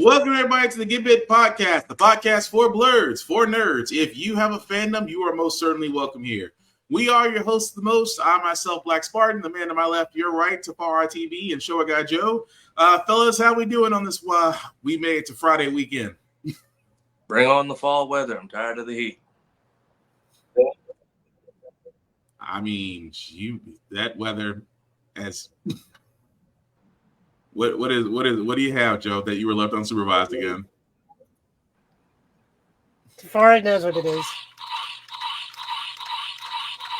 Welcome everybody to the Get Bit Podcast, the podcast for blurs, for nerds. If you have a fandom, you are most certainly welcome here. We are your hosts the most. I myself, Black Spartan, the man to my left, your right, Tafari TV, and Show Guy Joe. Fellas, how we doing on this? We made it to Friday weekend. Bring on the fall weather. I'm tired of the heat. I mean, that weather as what do you have, Joe, that you were left unsupervised again? Tafari knows what it is.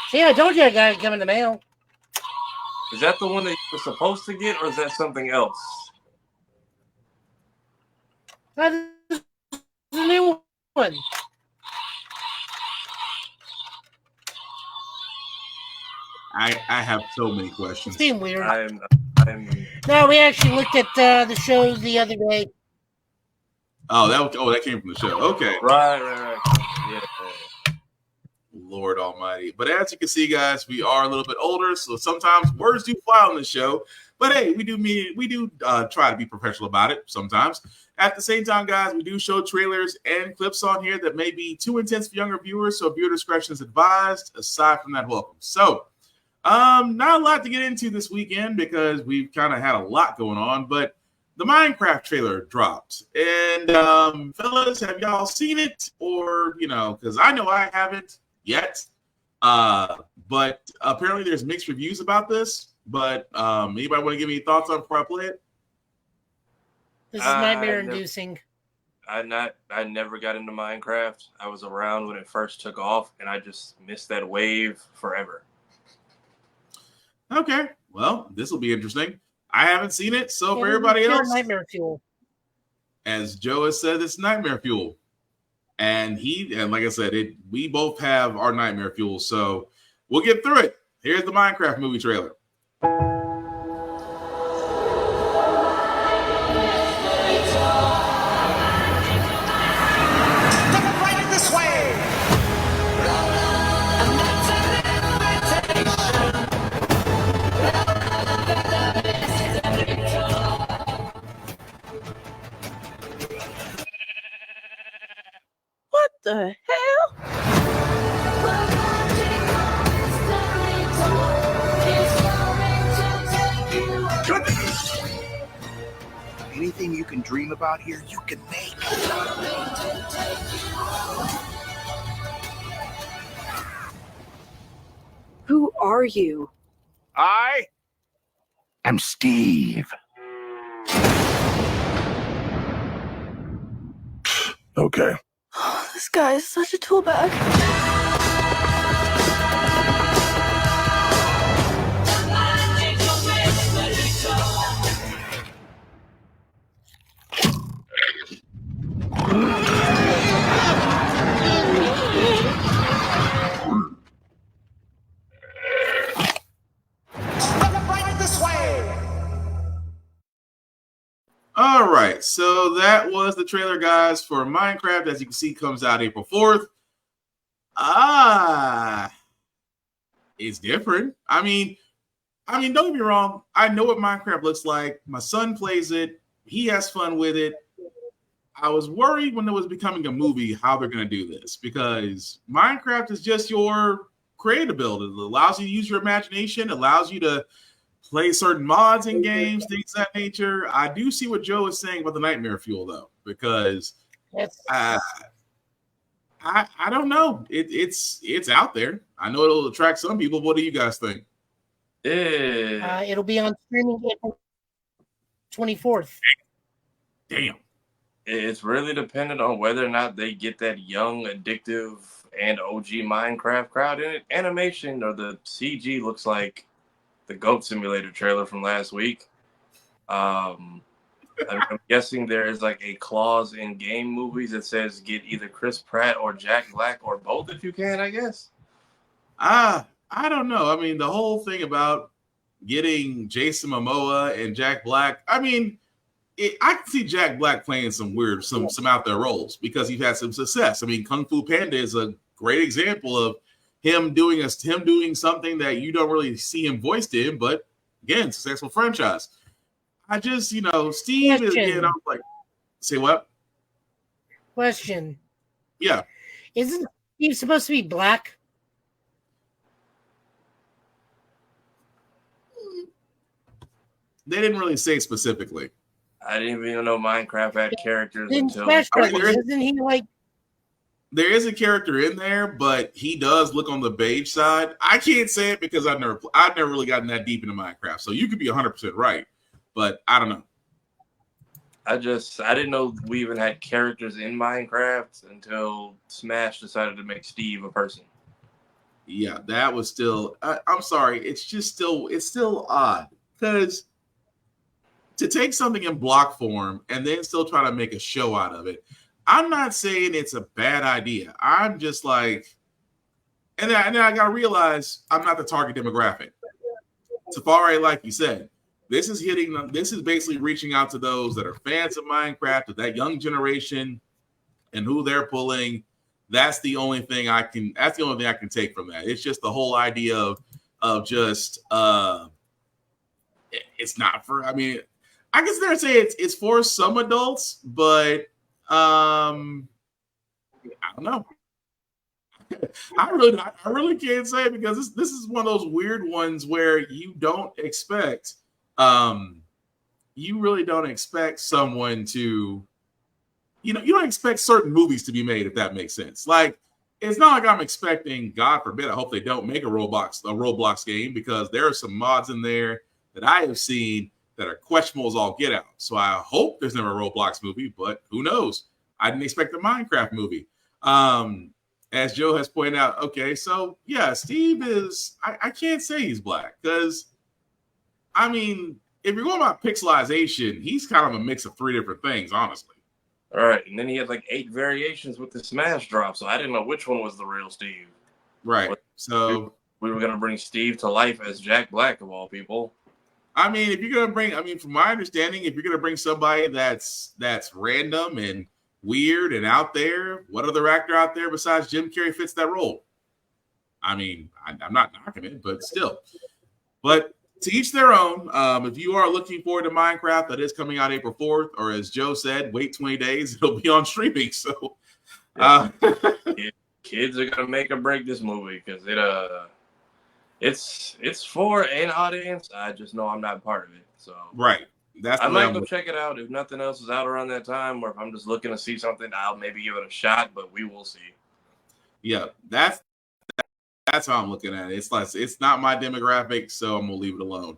See, I told you I got it coming in the mail. Is that the one that you were supposed to get, or is that something else? That's the new one. I have so many questions. Seem weird. No, we actually looked at the shows the other day. That came from the show. Okay. Right. Yeah. Lord Almighty. But as you can see, guys, we are a little bit older, so sometimes words do fly on the show. But hey, we do try to be professional about it sometimes. At the same time, guys, we do show trailers and clips on here that may be too intense for younger viewers, so viewer discretion is advised. Aside from that, welcome. So, not a lot to get into this weekend because we've kind of had a lot going on, but the Minecraft trailer dropped. And fellas, have y'all seen it? Or, because I know I haven't yet. But apparently there's mixed reviews about this. But anybody want to give me thoughts on it before I play it? This is nightmare-inducing. I never got into Minecraft. I was around when it first took off, and I just missed that wave forever. Okay, well, this will be interesting. I haven't seen it, so for everybody else, nightmare fuel. As Joe has said, it's nightmare fuel, and like I said, we both have our nightmare fuel, so we'll get through it. Here's the Minecraft movie trailer. What the hell? Anything you can dream about here, you can make. Who are you? I am Steve. Okay. Oh, this guy is such a tool bag. All right, so that was the trailer, guys, for Minecraft. As you can see, comes out April 4th. It's different. I mean, don't get me wrong. I know what Minecraft looks like. My son plays it. He has fun with it. I was worried when it was becoming a movie how they're going to do this, because Minecraft is just your creative build. It allows you to use your imagination, allows you to play certain mods in games, things of that nature. I do see what Joe is saying about the nightmare fuel, though, because I don't know. It's out there. I know it'll attract some people. What do you guys think? It'll be on streaming April 24th. Damn. It's really dependent on whether or not they get that young, addictive, and OG Minecraft crowd in it. Animation or the CG looks like the Goat Simulator trailer from last week. I'm guessing there is like a clause in game movies that says get either Chris Pratt or Jack Black or both if you can, I guess. I don't know. I mean, the whole thing about getting Jason Momoa and Jack Black, I mean, I can see Jack Black playing some out there roles because he's had some success. I mean, Kung Fu Panda is a great example of him doing something that you don't really see him voiced in, but again, successful franchise. I just, Steve is again. I was like, Say what? Question. Yeah. Isn't Steve supposed to be black? They didn't really say specifically. I didn't even know Minecraft had characters In until Smash I mean, Brothers, isn't he like? There is a character in there, but he does look on the beige side. I can't say it because I've never really gotten that deep into Minecraft. So you could be 100% right, but I don't know. I didn't know we even had characters in Minecraft until Smash decided to make Steve a person. Yeah, that was still. I'm sorry, it's still odd because to take something in block form and then still try to make a show out of it. I'm not saying it's a bad idea. I'm just like, and then I got to realize I'm not the target demographic. Safari, like you said, this is basically reaching out to those that are fans of Minecraft, to that young generation, and who they're pulling. That's the only thing I can take from that. It's just the whole idea of just it's not for. I mean, I guess they're saying it's for some adults, but I don't know. I really can't say because this is one of those weird ones where you don't expect you really don't expect someone to, you don't expect certain movies to be made, if that makes sense. Like, it's not like I'm expecting, God forbid, I hope they don't make a Roblox game, because there are some mods in there that I have seen that are questionable as all get out. So I hope there's never a Roblox movie, but who knows? I didn't expect a Minecraft movie. As Joe has pointed out, okay, so yeah, Steve is, I can't say he's black, because, I mean, if you're going about pixelization, he's kind of a mix of three different things, honestly. All right, and then he had like 8 variations with the Smash drop, so I didn't know which one was the real Steve. Right. So we were going to bring Steve to life as Jack Black, of all people. I mean, if you're going to bring, I mean, from my understanding, if you're going to bring somebody that's random and weird and out there, what other actor out there besides Jim Carrey fits that role? I mean, I'm not knocking it, but still. But to each their own. If you are looking forward to Minecraft, that is coming out April 4th, or as Joe said, wait 20 days, it'll be on streaming. So kids are gonna make or break this movie because it's for an audience. I just know I'm not part of it. So right. I might go check it out if nothing else is out around that time, or if I'm just looking to see something, I'll maybe give it a shot, but we will see. Yeah, that's how I'm looking at it. It's like, it's not my demographic, so I'm gonna leave it alone.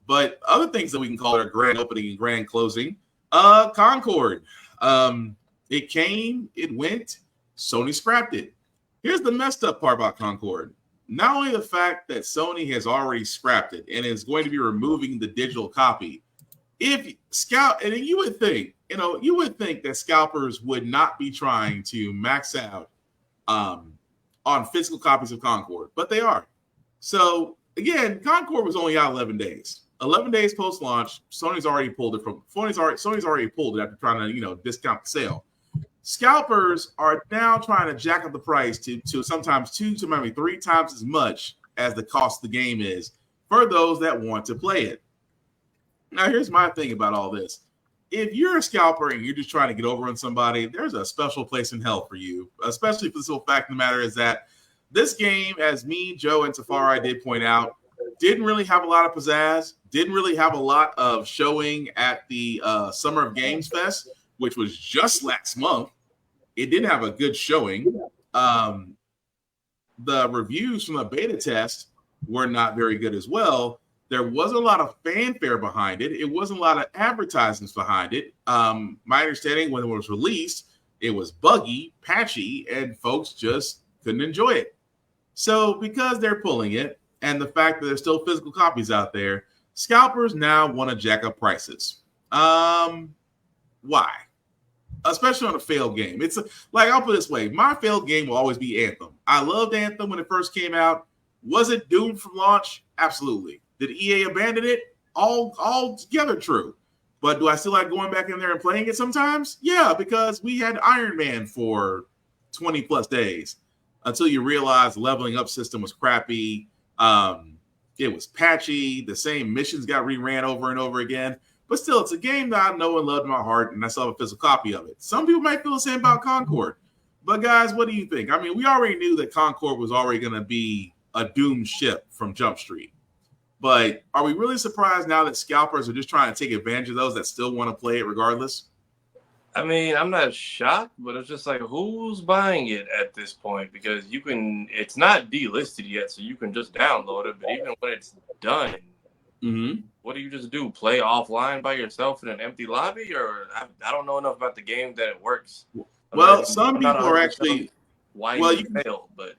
But other things that we can call it a grand opening and grand closing. Concord. It came, it went, Sony scrapped it. Here's the messed up part about Concord. Not only the fact that Sony has already scrapped it and is going to be removing the digital copy. If and you would think that scalpers would not be trying to max out on physical copies of Concord, but they are. So again, Concord was only out 11 days. 11 days post-launch, Sony's already pulled it after trying to, discount the sale. Scalpers are now trying to jack up the price to sometimes 2 to maybe 3 times as much as the cost of the game is for those that want to play it. Now, here's my thing about all this. If you're a scalper and you're just trying to get over on somebody, there's a special place in hell for you, especially for the simple fact of the matter is that this game, as me, Joe, and Safari did point out, didn't really have a lot of pizzazz, didn't really have a lot of showing at the Summer of Games Fest, which was just last month. It didn't have a good showing. The reviews from the beta test were not very good as well. There wasn't a lot of fanfare behind it. It wasn't a lot of advertisements behind it. My understanding, when it was released, it was buggy, patchy, and folks just couldn't enjoy it. So because they're pulling it, and the fact that there's still physical copies out there, scalpers now want to jack up prices. Why? Especially on a failed game. It's like, I'll put it this way. My failed game will always be Anthem. I loved Anthem when it first came out. Was it doomed from launch? Absolutely. Did EA abandon it? All together true. But do I still like going back in there and playing it sometimes? Yeah, because we had Iron Man for 20 plus days until you realize the leveling up system was crappy. It was patchy. The same missions got reran over and over again. But still, it's a game that I know and love in my heart, and I still have a physical copy of it. Some people might feel the same about Concord. But guys, what do you think? I mean, we already knew that Concord was already going to be a doomed ship from Jump Street. But are we really surprised now that scalpers are just trying to take advantage of those that still want to play it regardless? I mean, I'm not shocked, but it's just like, who's buying it at this point? Because it's not delisted yet, so you can just download it. But even when it's done, what do you just do? Play offline by yourself in an empty lobby? Or I don't know enough about the game that it works. Well, some people are actually why you failed, but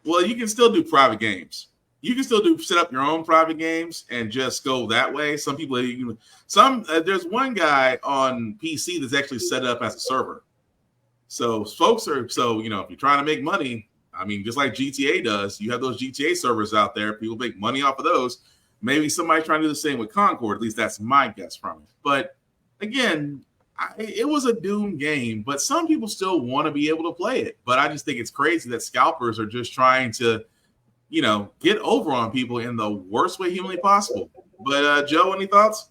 you can still do private games. You can still set up your own private games and just go that way. Some people, there's one guy on PC that's actually set up as a server. So folks if you're trying to make money, I mean, just like GTA does, you have those GTA servers out there. People make money off of those. Maybe somebody's trying to do the same with Concord. At least that's my guess from it. But again, it was a doomed game, but some people still want to be able to play it. But I just think it's crazy that scalpers are just trying to get over on people in the worst way humanly possible. But Joe, any thoughts?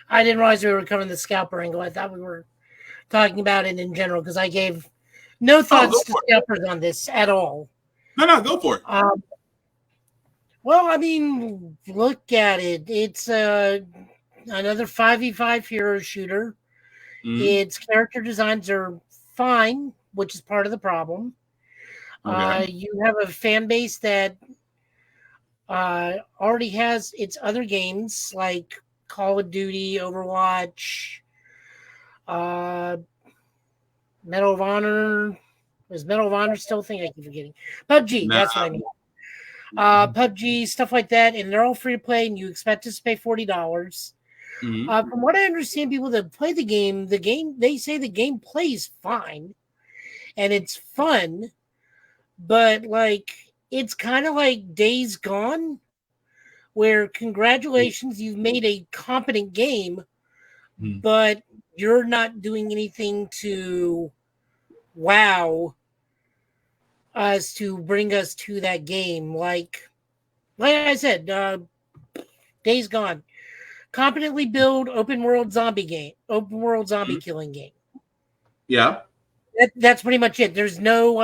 I didn't realize we were covering the scalper angle. I thought we were talking about it in general because I gave no thoughts to scalpers on this at all. No, go for it. Well, I mean, look at it. It's another 5v5 hero shooter. Its character designs are fine, which is part of the problem. Okay. You have a fan base that already has its other games like Call of Duty, Overwatch, Medal of Honor. Is Medal of Honor still a thing? I keep forgetting. PUBG, that's what I mean. PUBG, stuff like that, and they're all free to play, and you expect us to pay $40. From what I understand, people that play the game, they say the game plays fine, and it's fun. But, it's kind of like Days Gone, where congratulations, you've made a competent game, but you're not doing anything to wow us to bring us to that game. Like I said, Days Gone. Competently build open world zombie killing game. Yeah. That's pretty much it. There's no,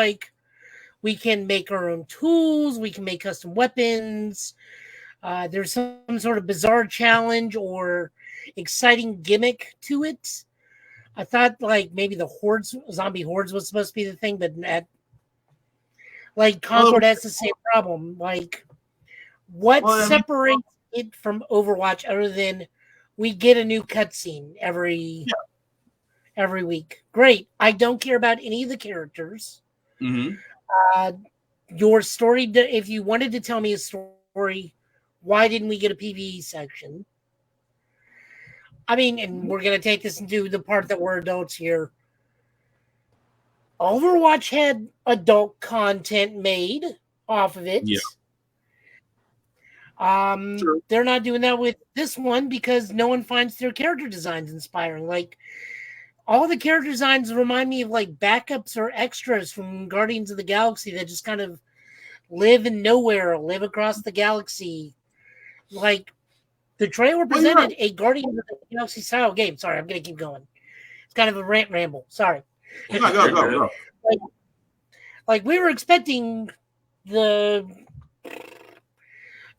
we can make our own tools. We can make custom weapons. There's some sort of bizarre challenge or exciting gimmick to it. I thought maybe the zombie hordes was supposed to be the thing, but Concord has the same problem. What separates it from Overwatch other than we get a new cutscene every week? Great. I don't care about any of the characters. Your story, if you wanted to tell me a story, why didn't we get a PvE section? I mean, and we're going to take this into the part that we're adults here. Overwatch had adult content made off of it. Yeah. Sure. They're not doing that with this one because no one finds their character designs inspiring. All the character designs remind me of backups or extras from Guardians of the Galaxy that just kind of live in nowhere, live across the galaxy. The trailer presented a Guardians of the Galaxy style game. Sorry, I'm going to keep going. It's kind of a rant ramble. Sorry. Go. We were expecting the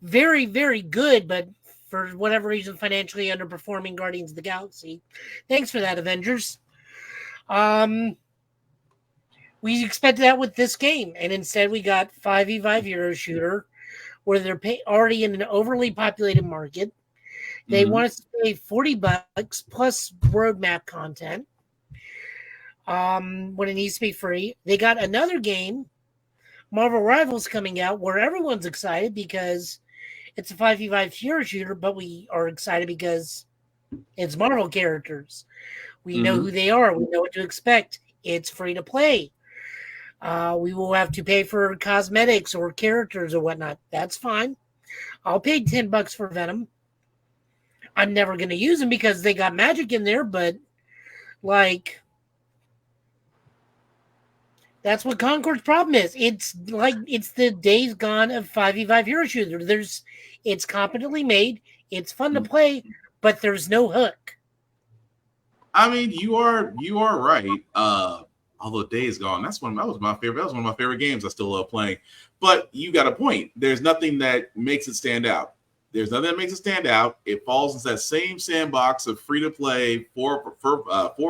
very, very good, but for whatever reason, financially underperforming Guardians of the Galaxy. Thanks for that, Avengers. We expected that with this game, and instead we got 5v5 hero shooter, where they're already in an overly populated market. They want us to pay $40 plus roadmap content when it needs to be free. They got another game, Marvel Rivals, coming out, where everyone's excited because it's a 5v5 hero shooter, but we are excited because it's Marvel characters. We know who they are. We know what to expect. It's free to play. We will have to pay for cosmetics or characters or whatnot. That's fine. I'll pay $10 for Venom. I'm never going to use them because they got magic in there, but that's what Concord's problem is. It's the Days Gone of 5v5 hero shooter. It's competently made. It's fun to play, but there's no hook. I mean, you are right. Although Days Gone, that was one of my favorite games I still love playing. But you got a point. There's nothing that makes it stand out. There's nothing that makes it stand out. It falls into that same sandbox of free to play four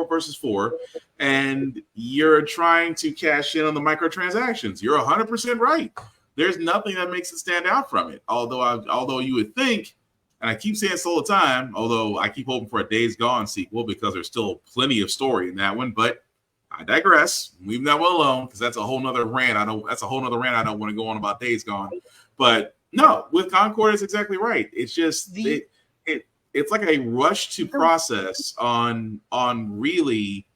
versus four, and you're trying to cash in on the microtransactions. You're 100% right. There's nothing that makes it stand out from it. Although you would think, and I keep saying this all the time, although I keep hoping for a Days Gone sequel because there's still plenty of story in that one, but I digress. Leave that one alone because that's a whole nother rant. I don't want to go on about Days Gone. But no, with Concord, it's exactly right. It's just it's like a rush to process on really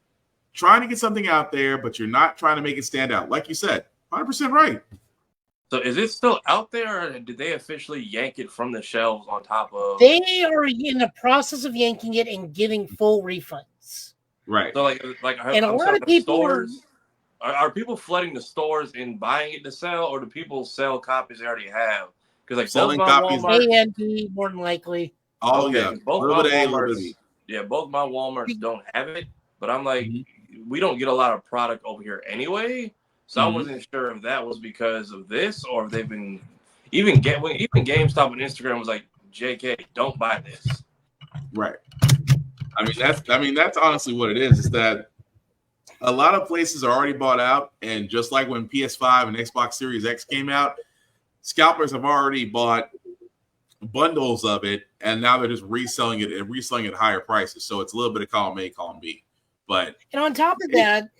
trying to get something out there, but you're not trying to make it stand out. Like you said, 100% right. So is it still out there, or did they officially yank it from the shelves on top of? They are in the process of yanking it and giving full refunds. Right. So and a lot of people are people flooding the stores and buying it to sell, or do people sell copies they already have? Because like selling both my copies, Walmart, A and B more than likely. Oh okay, yeah, both little my bit A, Walmarts, little bit B. yeah, both my Walmarts don't have it, but I'm like, we don't get a lot of product over here anyway, so I wasn't sure if that was because of this or if they've been even GameStop and Instagram was like, JK, don't buy this. Right. I mean that's honestly what it is. Is that a lot of places are already bought out, and just like when PS5 and Xbox Series X came out, scalpers have already bought bundles of it, and now they're just reselling it at higher prices. So it's a little bit of column A, column B. But and on top of that,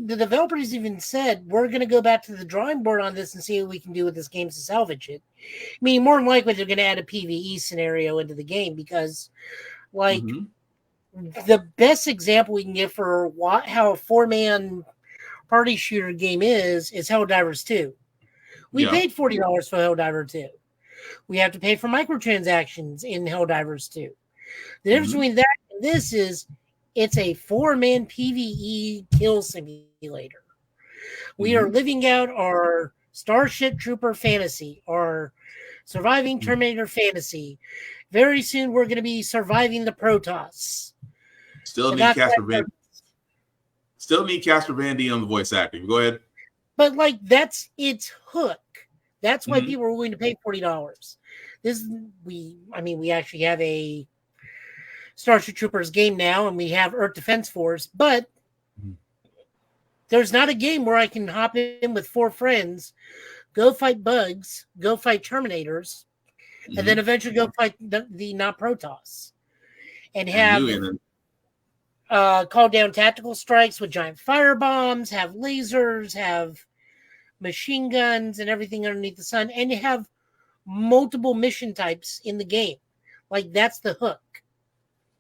the developers even said we're going to go back to the drawing board on this and see what we can do with this game to salvage it. I mean, more than likely they're going to add a PvE scenario into the game because, like, the best example we can get for how a 4-man party shooter game is Helldivers 2. We paid $40 for Helldiver 2. We have to pay for microtransactions in Helldivers 2. The difference between that and this is it's a 4-man PvE kill simulator. We are living out our Starship Trooper fantasy, our surviving Terminator fantasy. Very soon we're going to be surviving the Protoss. Still need Casper Van Dien on the voice acting. Go ahead. But like that's its hook. That's why people are willing to pay $40. We actually have a Starship Troopers game now, and we have Earth Defense Force, but there's not a game where I can hop in with 4 friends, go fight bugs, go fight Terminators, and then eventually go fight the not Protoss, and have call down tactical strikes with giant fire bombs, have lasers, have machine guns, and everything underneath the sun, and you have multiple mission types in the game. Like that's the hook.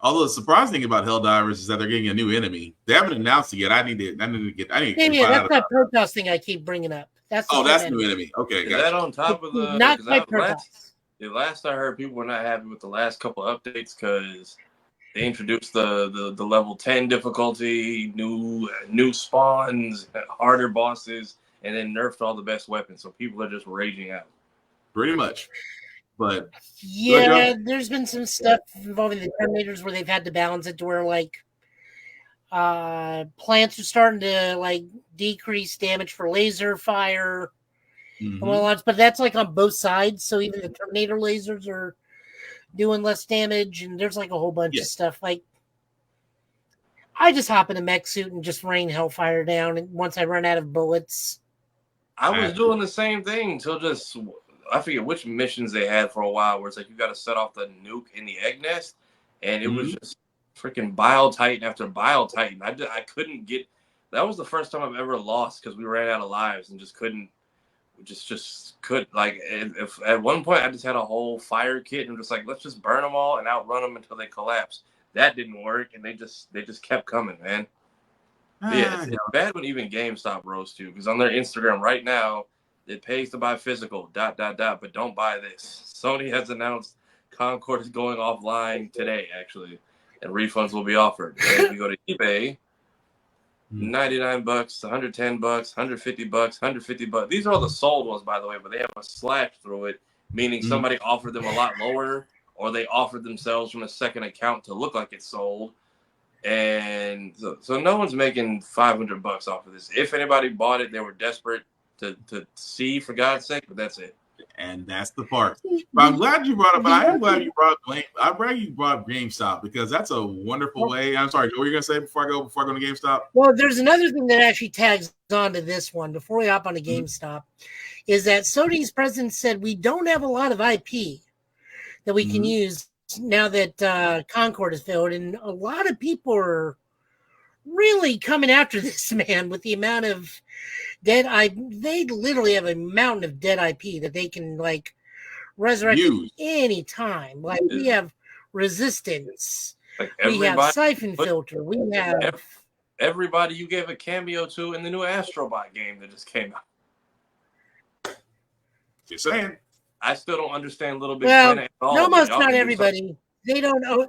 Although the surprising thing about Helldivers is that they're getting a new enemy. They haven't announced it yet. I need to get. That's that Protoss thing I keep bringing up. That's new enemy. Okay, is that on top of the not quite Protoss? Last I heard, people were not happy with the last couple updates because they introduced the level 10 difficulty, new spawns, harder bosses, and then nerfed all the best weapons. So people are just raging out. Pretty much. But yeah, there's been some stuff involving the Terminators where they've had to balance it to where like plants are starting to like decrease damage for laser fire and whatnot, but that's like on both sides. So even the Terminator lasers are doing less damage, and there's like a whole bunch of stuff. Like I just hop in a mech suit and just rain hellfire down, and once I run out of bullets. I was doing the same thing till just. I forget which missions they had for a while where it's like you got to set off the nuke in the egg nest, and it was just freaking Bile Titan after Bile Titan. I couldn't get. That was the first time I've ever lost because we ran out of lives and just couldn't. Just could like if at one point I just had a whole fire kit and just like let's just burn them all and outrun them until they collapse. That didn't work and they just kept coming, man. It's bad when even GameStop rose too because on their Instagram right now. It pays to buy physical, ... but don't buy this. Sony has announced Concord is going offline today, actually, and refunds will be offered. And if you go to eBay, $99, $110, $150, $150. These are all the sold ones, by the way, but they have a slash through it, meaning somebody offered them a lot lower, or they offered themselves from a second account to look like it's sold. And so no one's making $500 off of this. If anybody bought it, they were desperate to see, for God's sake, but that's it. And that's the part. But I'm glad you brought up. I am glad you brought up. I'm glad you brought up GameStop, because that's a wonderful way. I'm sorry, what were you gonna say before I go to GameStop? Well, there's another thing that actually tags on to this one before we hop on to GameStop, is that Sony's president said we don't have a lot of IP that we can use now that Concord is filled, and a lot of people are really coming after this man with the amount of dead IP. They literally have a mountain of dead IP that they can like resurrect any time. Like we have Resistance, Like we have Siphon Filter, we have everybody you gave a cameo to in the new Astrobot game that just came out. Just saying. I still don't understand Little Big well, Planet at all. almost not everybody. They don't know.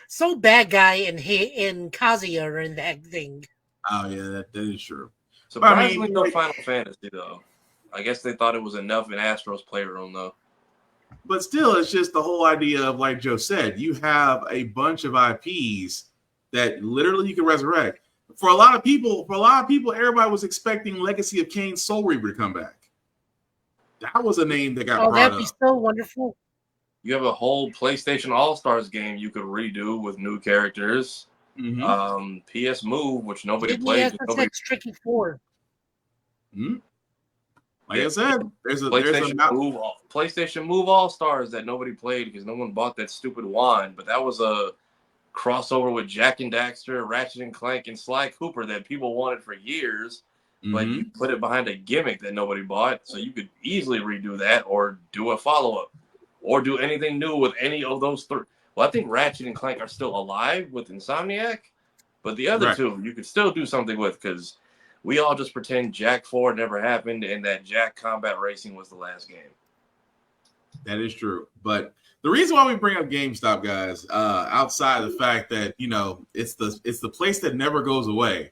So Bad Guy and Kazuya are in that thing. Oh yeah, that is true. Surprisingly, no Final Fantasy though. I guess they thought it was enough in Astro's Playroom though. But still, it's just the whole idea of, like Joe said, you have a bunch of IPs that literally you can resurrect. For a lot of people, everybody was expecting Legacy of Kain Soul Reaper to come back. That was a name that got brought up. Oh, that'd be so wonderful. You have a whole PlayStation All-Stars game you could redo with new characters. PS Move, which nobody played. That's Tricky 4. Like I said, there's a PlayStation Move All-Stars that nobody played because no one bought that stupid wand. But that was a crossover with Jack and Daxter, Ratchet and Clank, and Sly Cooper that people wanted for years. But you put it behind a gimmick that nobody bought, so you could easily redo that or do a follow-up or do anything new with any of those three. Well, I think Ratchet and Clank are still alive with Insomniac, but the other two you could still do something with, because we all just pretend Jack 4 never happened and that Jack Combat Racing was the last game. That is true. But the reason why we bring up GameStop, guys, outside of the fact that, you know, it's the place that never goes away.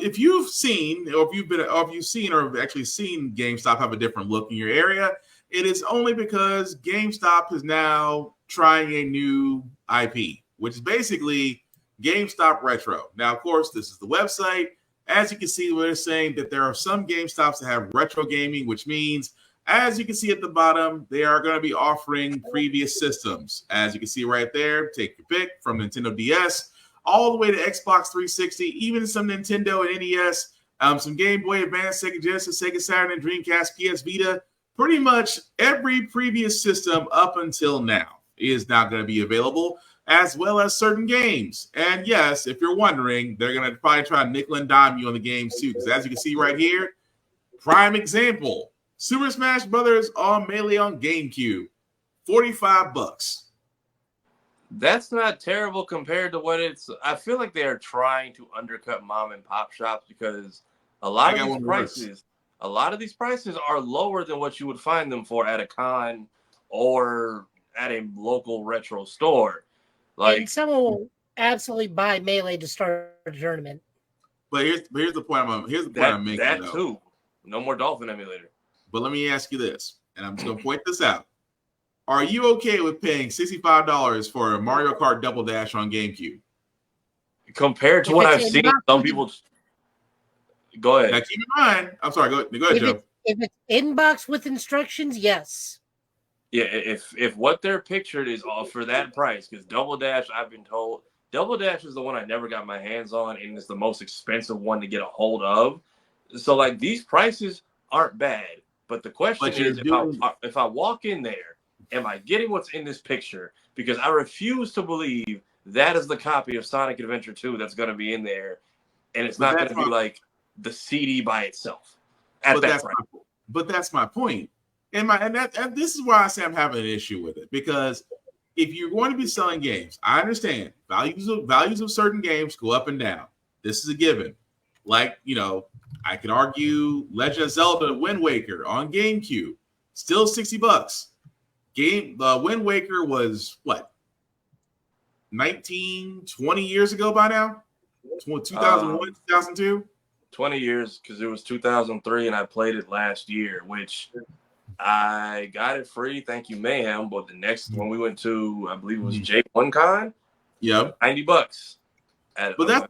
If you've seen, or if you've seen or actually seen GameStop have a different look in your area, it is only because GameStop is now trying a new IP, which is basically GameStop Retro. Now, of course, this is the website. As you can see, we're saying that there are some GameStops that have retro gaming, which means, as you can see at the bottom, they are going to be offering previous systems. As you can see right there, take your pick from Nintendo DS all the way to Xbox 360, even some Nintendo and NES, some Game Boy Advance, Sega Genesis, Sega Saturn, and Dreamcast, PS Vita. Pretty much every previous system up until now is now going to be available, as well as certain games. And yes, if you're wondering, they're going to probably try to nickel and dime you on the games too, because as you can see right here, prime example, Super Smash Brothers on Melee on GameCube, $45. That's not terrible compared to what it's. I feel like they are trying to undercut mom and pop shops, because a lot of these prices are lower than what you would find them for at a con or at a local retro store. Like, and someone will absolutely buy Melee to start a tournament. But here's the point I'm making. That too. No more Dolphin Emulator. But let me ask you this, and I'm just going to point this out. Are you okay with paying $65 for a Mario Kart Double Dash on GameCube? Compared to what I've seen, some people. Go ahead. Now keep in mind. I'm sorry. Go ahead, Joe. If it's inbox with instructions, yes. Yeah, if what they're pictured is all for that price, because Double Dash, I've been told, Double Dash is the one I never got my hands on, and it's the most expensive one to get a hold of. So, like, these prices aren't bad, but the question is, if I walk in there, am I getting what's in this picture? Because I refuse to believe that is the copy of Sonic Adventure 2 that's going to be in there, and it's not going to be like the CD by itself at that price. But that's my point. And this is why I say I'm having an issue with it, because if you're going to be selling games, I understand values of certain games go up and down. This is a given. Like, you know, I could argue Legend of Zelda Wind Waker on GameCube, still $60. Wind Waker was what, 19, 20 years ago by now? 2001, 2002? 20 years, because it was 2003 and I played it last year, which I got it free, thank you, ma'am. But the next one we went to, I believe it was J1 Con, Yep. $90. But that's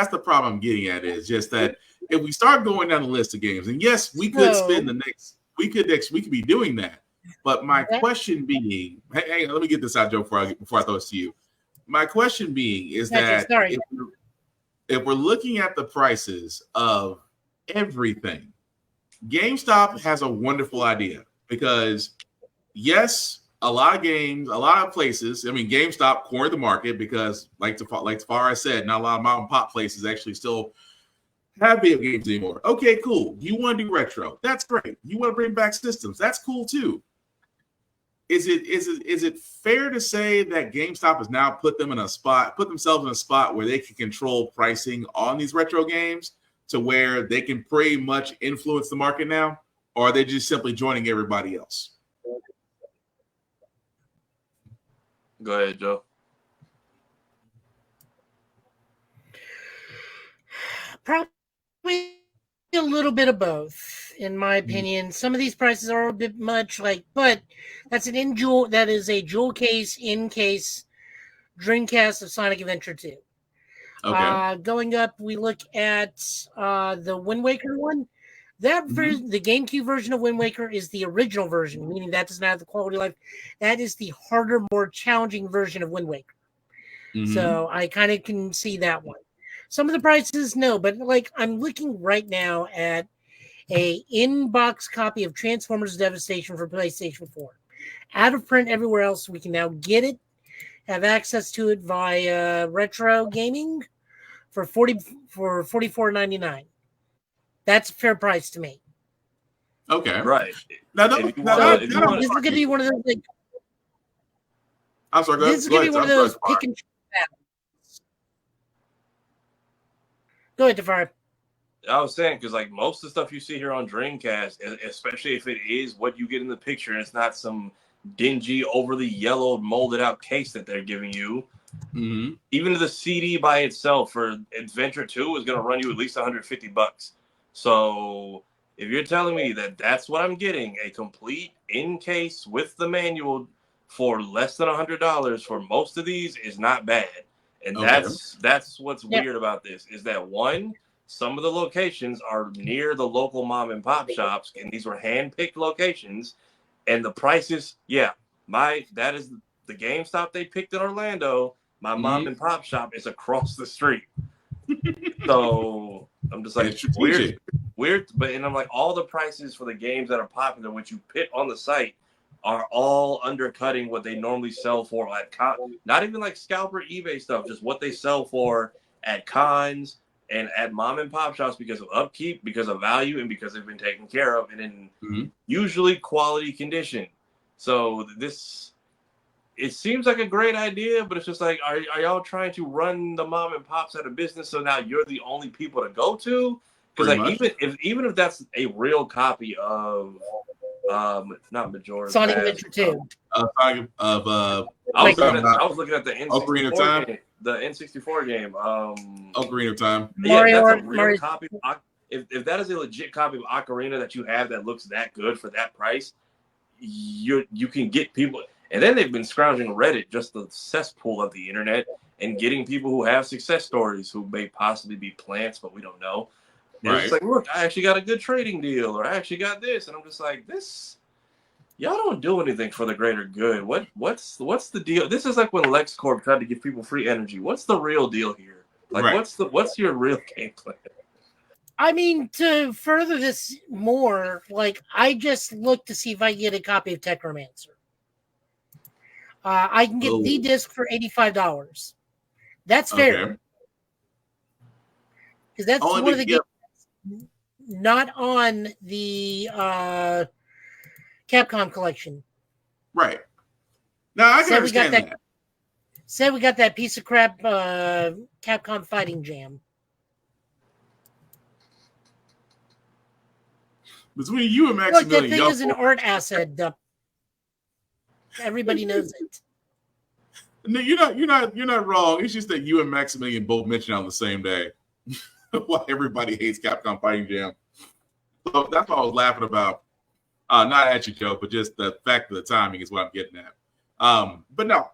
the problem I'm getting at is just that if we start going down the list of games, and yes, we could spend we could be doing that. But my question being, hey, let me get this out, Joe, before I throw this to you. My question being is that if we're looking at the prices of everything, GameStop has a wonderful idea because yes, a lot of games, a lot of places. I mean, GameStop cornered the market because, like Tafara said, not a lot of mom and pop places actually still have video games anymore. Okay, cool. You want to do retro? That's great. You want to bring back systems? That's cool too. Is it fair to say that GameStop has now put themselves in a spot where they can control pricing on these retro games to where they can pretty much influence the market now, or are they just simply joining everybody else? Go ahead, Joe. Probably a little bit of both, in my opinion. Some of these prices are a bit much, but that's that is a jewel case in case Dreamcast of Sonic Adventure 2. Okay. Going up, we look at the Wind Waker one. That version, the GameCube version of Wind Waker, is the original version, meaning that does not have the quality of life. That is the harder, more challenging version of Wind Waker. So I kind of can see that one. Some of the prices, no, but I'm looking right now at a in-box copy of Transformers Devastation for PlayStation 4. Out of print everywhere else, we can now get it, have access to it via retro gaming for $44.99. That's a fair price to me. Okay. Right. This is going to be one of those things. I'm sorry. This is going to be one of those pick and choose battles. Go ahead, Tafari. I was saying, because most of the stuff you see here on Dreamcast, especially if it is what you get in the picture, and it's not some dingy, overly yellowed, molded out case that they're giving you. Even the CD by itself for Adventure 2 is going to run you at least $150. So if you're telling me that that's what I'm getting, a complete in case with the manual for less than $100 for most of these is not bad. And that's what's weird about this is that one, some of the locations are near the local mom and pop shops, and these were hand-picked locations, and the prices, that is the GameStop they picked in Orlando. My mom and pop shop is across the street. So I'm just like, weird, but and I'm like, all the prices for the games that are popular, which you put on the site, are all undercutting what they normally sell for at not even like scalper eBay stuff, just what they sell for at cons and at mom and pop shops because of upkeep, because of value, and because they've been taken care of and in usually quality condition. So it seems like a great idea, but it's just like, are y'all trying to run the mom and pops out of business so now you're the only people to go to? Because even if that's a real copy of not Majora's Sonic Adventure 2. I was looking at the N64 game. The N64 game. Ocarina of Time. That's a real copy. If that is a legit copy of Ocarina that you have that looks that good for that price, you can get people. And then they've been scrounging Reddit, just the cesspool of the internet, and getting people who have success stories who may possibly be plants, but we don't know. And it's like, look, I actually got a good trading deal, or I actually got this, and I'm just like, y'all don't do anything for the greater good. What's the deal? This is like when LexCorp tried to give people free energy. What's the real deal here? What's your real game plan? I mean, to further this more, I just looked to see if I can get a copy of Technomancer. I can get the disc for $85. That's fair. Because that's one of the games not on the Capcom collection. Right. Now I can understand that. Said we got that piece of crap Capcom Fighting Jam. Between you and Maximilian, look, that thing is an art asset. Everybody knows it. No, you're not wrong. It's just that you and Maximilian both mentioned on the same day why everybody hates Capcom Fighting Jam. So that's what I was laughing about. Not at you, Joe, but just the fact of the timing is what I'm getting at. But no,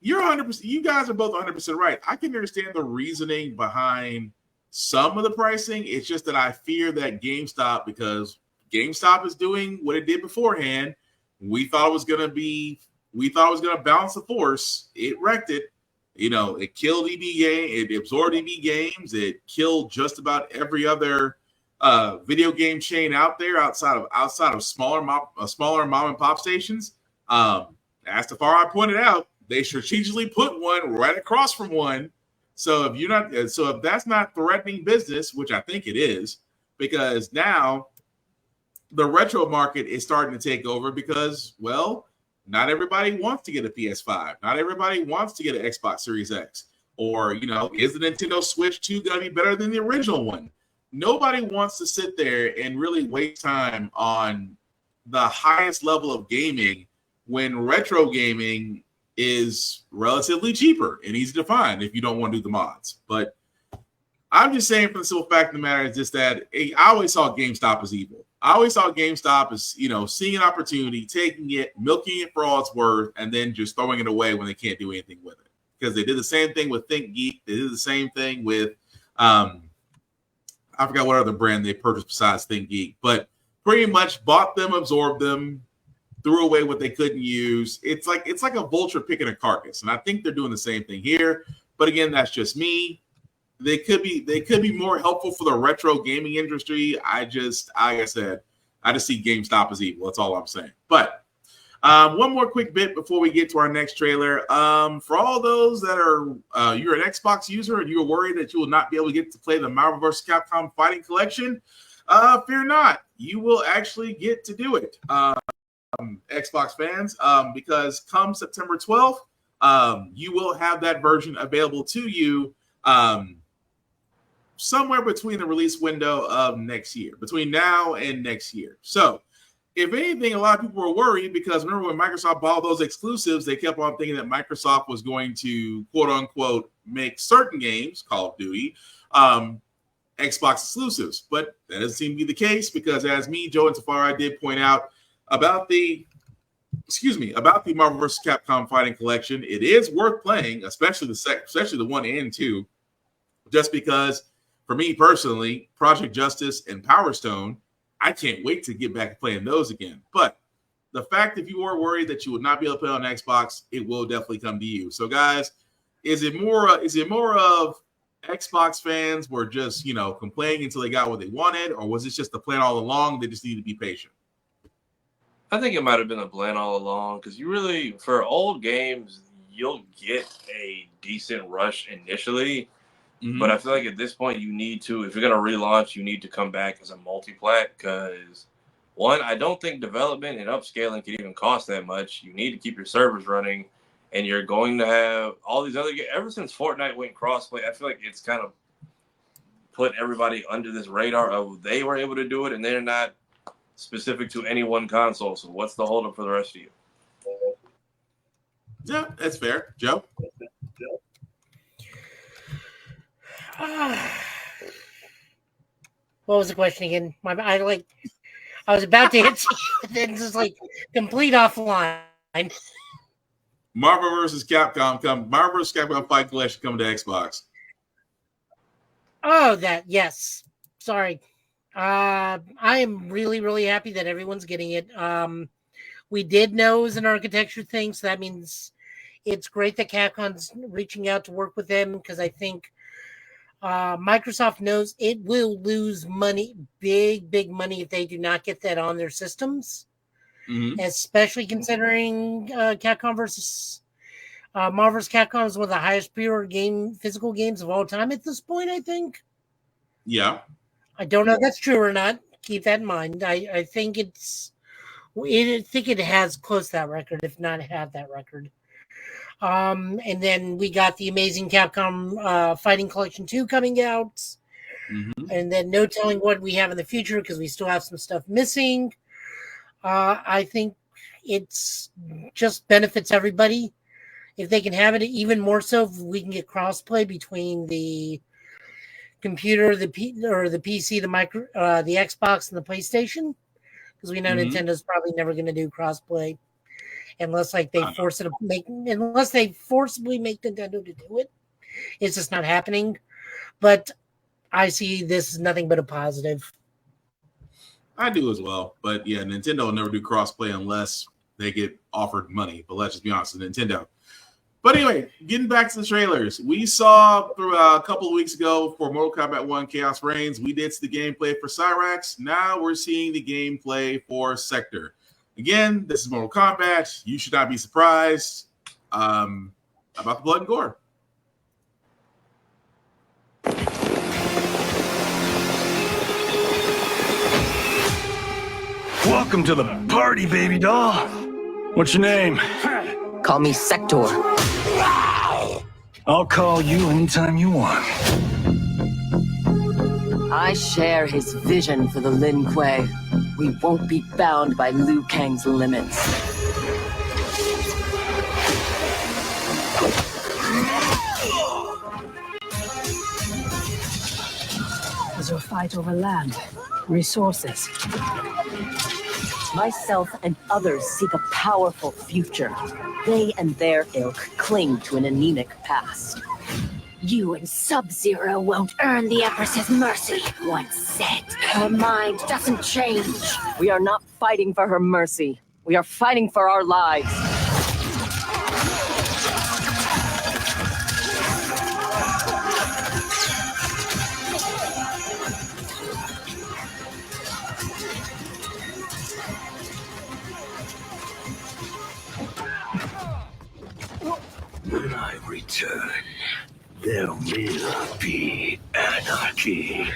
you're 100%. You guys are both 100% right. I can understand the reasoning behind some of the pricing. It's just that I fear that GameStop, because GameStop is doing what it did beforehand. We thought it was going to balance the force. It wrecked it. It killed EB game. It absorbed EB games. It killed just about every other video game chain out there outside of smaller mom and pop stations. As Tafari pointed out, they strategically put one right across from one. So if that's not threatening business, which I think it is, because now the retro market is starting to take over because, well, not everybody wants to get a PS5. Not everybody wants to get an Xbox Series X. Or, is the Nintendo Switch 2 going to be better than the original one? Nobody wants to sit there and really waste time on the highest level of gaming when retro gaming is relatively cheaper and easy to find if you don't want to do the mods. But I'm just saying, for the simple fact of the matter is just that I always saw GameStop as evil. I always saw GameStop as, seeing an opportunity, taking it, milking it for all it's worth, and then just throwing it away when they can't do anything with it. Because they did the same thing with ThinkGeek. They did the same thing with, I forgot what other brand they purchased besides ThinkGeek, but pretty much bought them, absorbed them, threw away what they couldn't use. It's like a vulture picking a carcass, and I think they're doing the same thing here. But again, that's just me. They could be more helpful for the retro gaming industry. Like I said, I just see GameStop as evil. That's all I'm saying. But one more quick bit before we get to our next trailer. For all those that are you're an Xbox user and you're worried that you will not be able to get to play the Marvel vs. Capcom Fighting Collection, fear not. You will actually get to do it, Xbox fans, because come September 12th, you will have that version available to you somewhere between the release window of next year, between now and next year. So if anything, a lot of people were worried because remember when Microsoft bought those exclusives, they kept on thinking that Microsoft was going to, quote unquote, make certain games, Call of Duty, Xbox exclusives. But that doesn't seem to be the case because as me, Joe, and Tafari did point out about the Marvel vs. Capcom Fighting Collection, it is worth playing, especially the 1 and 2, just because for me personally, Project Justice and Power Stone, I can't wait to get back to playing those again. But the fact if you were worried that you would not be able to play on Xbox, it will definitely come to you. So guys, is it more of Xbox fans were just, complaining until they got what they wanted, or was it just the plan all along? They just need to be patient. I think it might have been a plan all along because you really, for old games, you'll get a decent rush initially. Mm-hmm. But I feel like at this point, you need to, if you're going to relaunch, you need to come back as a multi-plat because, one, I don't think development and upscaling can even cost that much. You need to keep your servers running, and you're going to have all these other games. Ever since Fortnite went crossplay, I feel like it's kind of put everybody under this radar of they were able to do it, and they're not specific to any one console. So what's the holdup for the rest of you? Yeah, that's fair. Joe? What was the question again? I was about to answer, then just complete offline. Marvel vs. Capcom Fight Collection coming to Xbox. Oh, yes. Sorry. I am really, really happy that everyone's getting it. We did know it was an architecture thing, so that means it's great that Capcom's reaching out to work with them because I think Microsoft knows it will lose money, big money, if they do not get that on their systems, especially considering Capcom versus Marvel vs. Capcom is one of the highest pre-order physical games of all time at this point, I think. Yeah. I don't know if that's true or not. Keep that in mind. I think it has close to that record, if not had that record. And then we got the amazing Capcom Fighting Collection 2 coming out. And then no telling what we have in the future because we still have some stuff missing. I think it's just benefits everybody. If they can have it, even more so if we can get crossplay between the computer, the PC, the Xbox, and the PlayStation, because we know Mhm. Nintendo's probably never going to do crossplay unless like they I know. forcibly make Nintendo to do it. It's just not happening. But I see this as nothing but a positive. I do as well. But yeah, Nintendo will never do crossplay unless they get offered money. But let's just be honest, with Nintendo. But anyway, getting back to the trailers, we saw a couple of weeks ago for Mortal Kombat 1 Chaos Reigns, we did see the gameplay for Cyrax. Now we're seeing the gameplay for Sektor. Again, this is Mortal Kombat. You should not be surprised about the blood and gore. Welcome to the party, baby doll. What's your name? Call me Sektor. I'll call you anytime you want. I share his vision for the Lin Kuei. We won't be bound by Liu Kang's limits. As you fight over land, resources. Myself and others seek a powerful future. They and their ilk cling to an anemic past. You and Sub-Zero won't earn the Empress's mercy. Once said, her mind doesn't change. We are not fighting for her mercy. We are fighting for our lives. When I return, there will be anarchy.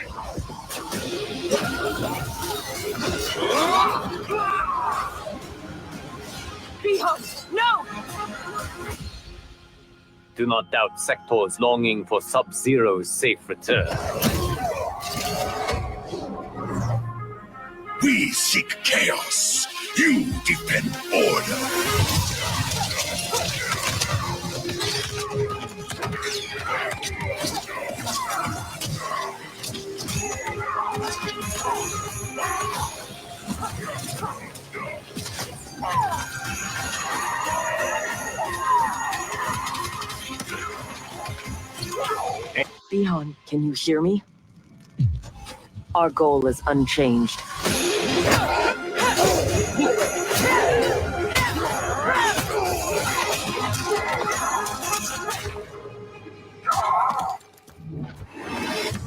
No! Do not doubt Sektor's longing for Sub-Zero's safe return. We seek chaos. You defend order. Bihan, can you hear me? Our goal is unchanged.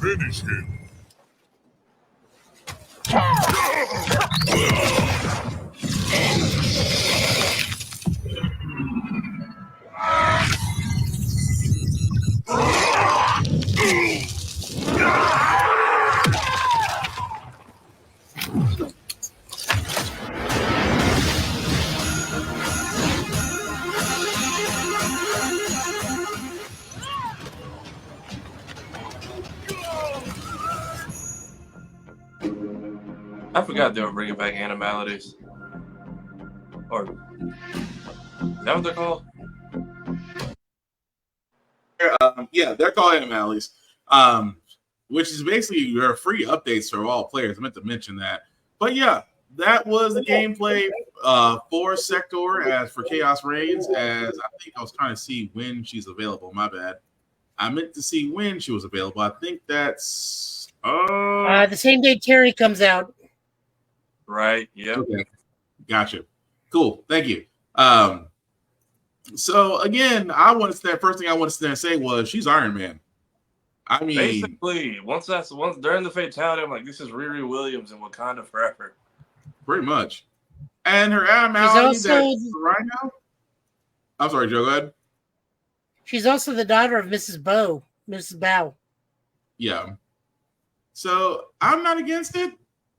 Finish him. I forgot they were bringing back animalities. Or is that what they're called? Yeah, they're called animalities, which is basically your free updates for all players. I meant to mention that. But yeah, that was the gameplay for Sektor as for Chaos Reigns. As I think I was trying to see when she's available. My bad. I meant to see when she was available. I think that's The same day Terry comes out. Right. Yep. okay. Gotcha. Cool. Thank you. So again, first thing I wanted to say was she's Iron Man. I mean, basically, once during the fatality, I'm like, this is Riri Williams in Wakanda forever. pretty much. And her animality also- that's right now. I'm sorry, Joe. Go ahead. She's also the daughter of Mrs. Bao. Yeah. So I'm not against it.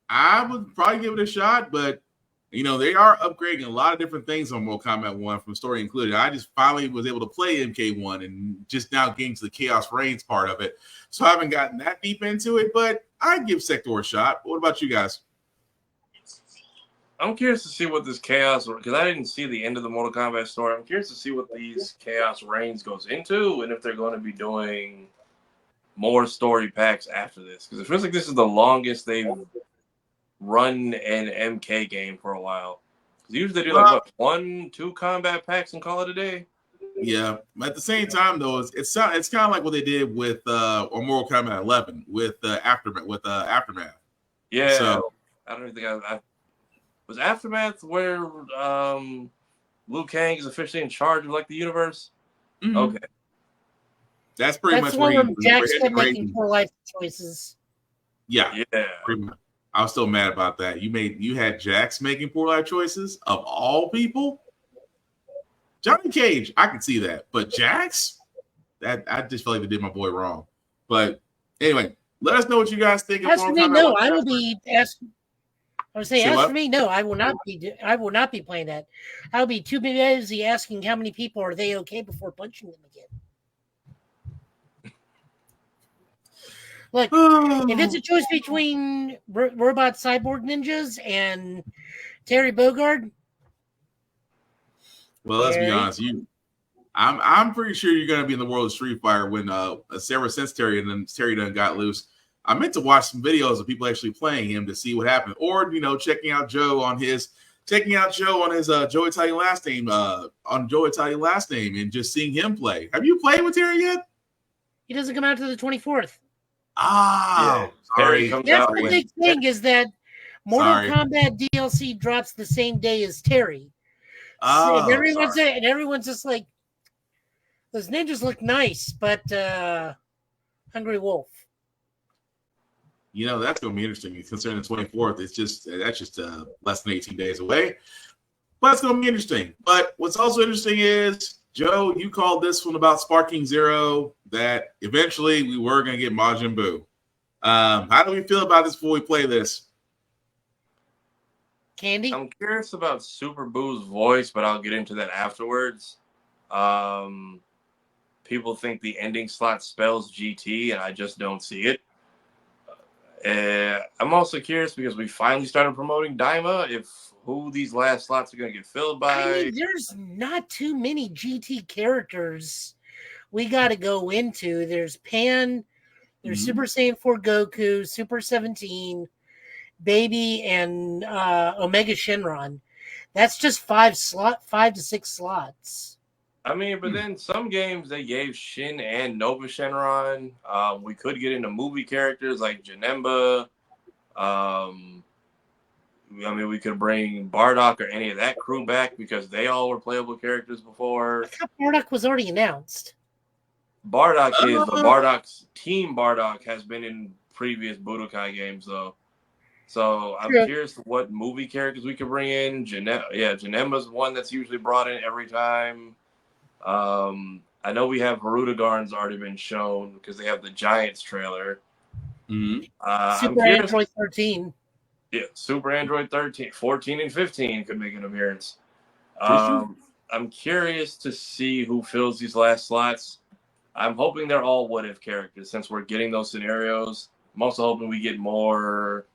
I would probably give it a shot, but you know, they are upgrading a lot of different things on Mortal Kombat 1 from story included. I just finally was able to play MK1 and just now getting to the Chaos Reigns part of it. So I haven't gotten that deep into it, but I'd give Sektor a shot. What about you guys? I'm curious to see what this Chaos, because I didn't see the end of the Mortal Kombat story. I'm curious to see what these Chaos Reigns goes into and if they're going to be doing more story packs after this. Because it feels like this is the longest they've run an MK game for a while. Usually they do like what 1-2 combat packs and call it a day. Yeah, at the same time though, it's kind of like what they did with or Mortal Kombat 11 with Aftermath. Yeah, so I don't even think I was Aftermath where Liu Kang is officially in charge of like the universe. Mm-hmm. Okay, that's pretty much where Jack's been making poor life choices. Yeah. I was still mad about that. You had Jax making poor life choices of all people. Johnny Cage, I can see that, but Jax, that I just feel like they did my boy wrong. But anyway, let us know what you guys think. As for me, no, I will be asking. I would say, for me, no, I will not be. I will not be playing that. I will be too busy asking how many people are they okay before punching them again. Look, if it's a choice between robot cyborg ninjas and Terry Bogard. Well, let's be honest. I'm pretty sure you're going to be in the world of Street Fighter when since Terry and then Terry done got loose. I meant to watch some videos of people actually playing him to see what happened, or checking out Joe on his Joe Italian last name and just seeing him play. Have you played with Terry yet? He doesn't come out to the 24th. Ah, sorry. That's the big thing is that Mortal Kombat DLC drops the same day as Terry. And everyone's just like, those ninjas look nice, but Hungry Wolf. That's going to be interesting. Considering the 24th, that's just less than 18 days away. But it's going to be interesting. But what's also interesting is, Joe, you called this one about Sparking Zero that eventually we were going to get Majin Buu. How do we feel about this before we play this? Candy? I'm curious about Super Boo's voice, but I'll get into that afterwards. People think the ending slot spells GT, and I just don't see it. I'm also curious because we finally started promoting Daima, who these last slots are going to get filled by. There's not too many GT characters we got to go into. There's Pan, there's Super Saiyan 4 Goku, Super 17, Baby, and Omega Shenron. That's just 5 to 6 slots. I mean, but then some games they gave Shin and Nova Shenron. We could get into movie characters like Janemba. We could bring Bardock or any of that crew back because they all were playable characters before. I thought Bardock was already announced. Bardock is, but Bardock's team Bardock has been in previous Budokai games though. So I'm curious what movie characters we could bring in. Janemba's one that's usually brought in every time. I know we have Harudagarn's already been shown because they have the Giants trailer. Super Android 13. Yeah, Super Android 13, 14, and 15 could make an appearance. I'm curious to see who fills these last slots. I'm hoping they're all what-if characters since we're getting those scenarios. I'm also hoping we get more